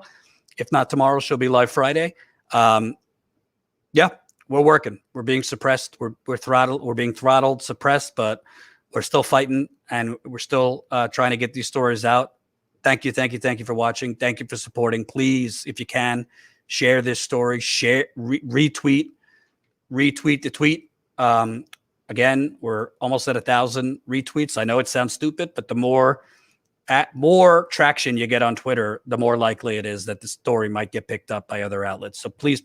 If not tomorrow, she'll be live Friday. Yeah, we're working. We're being suppressed. We're throttled. We're being throttled, suppressed, but we're still fighting, and we're still trying to get these stories out. Thank you for watching. Thank you for supporting. Please, if you can, share this story. Share, retweet the tweet. Again, we're almost at 1,000 retweets. I know it sounds stupid, but the more traction you get on Twitter, the more likely it is that the story might get picked up by other outlets. So please,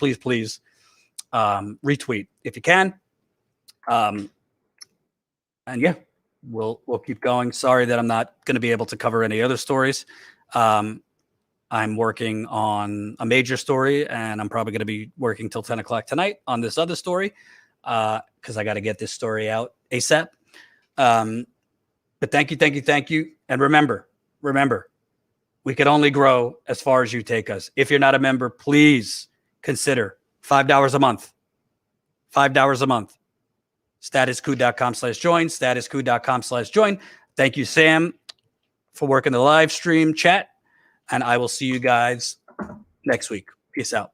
retweet if you can. And yeah, we'll keep going. Sorry that I'm not going to be able to cover any other stories. I'm working on a major story, and I'm probably going to be working till 10 o'clock tonight on this other story because I got to get this story out ASAP. But thank you. And remember, we can only grow as far as you take us. If you're not a member, please consider $5 a month. $5 a month. Statuscoup.com/join. Statuscoup.com/join. Thank you, Sam, for working the live stream chat. And I will see you guys next week. Peace out.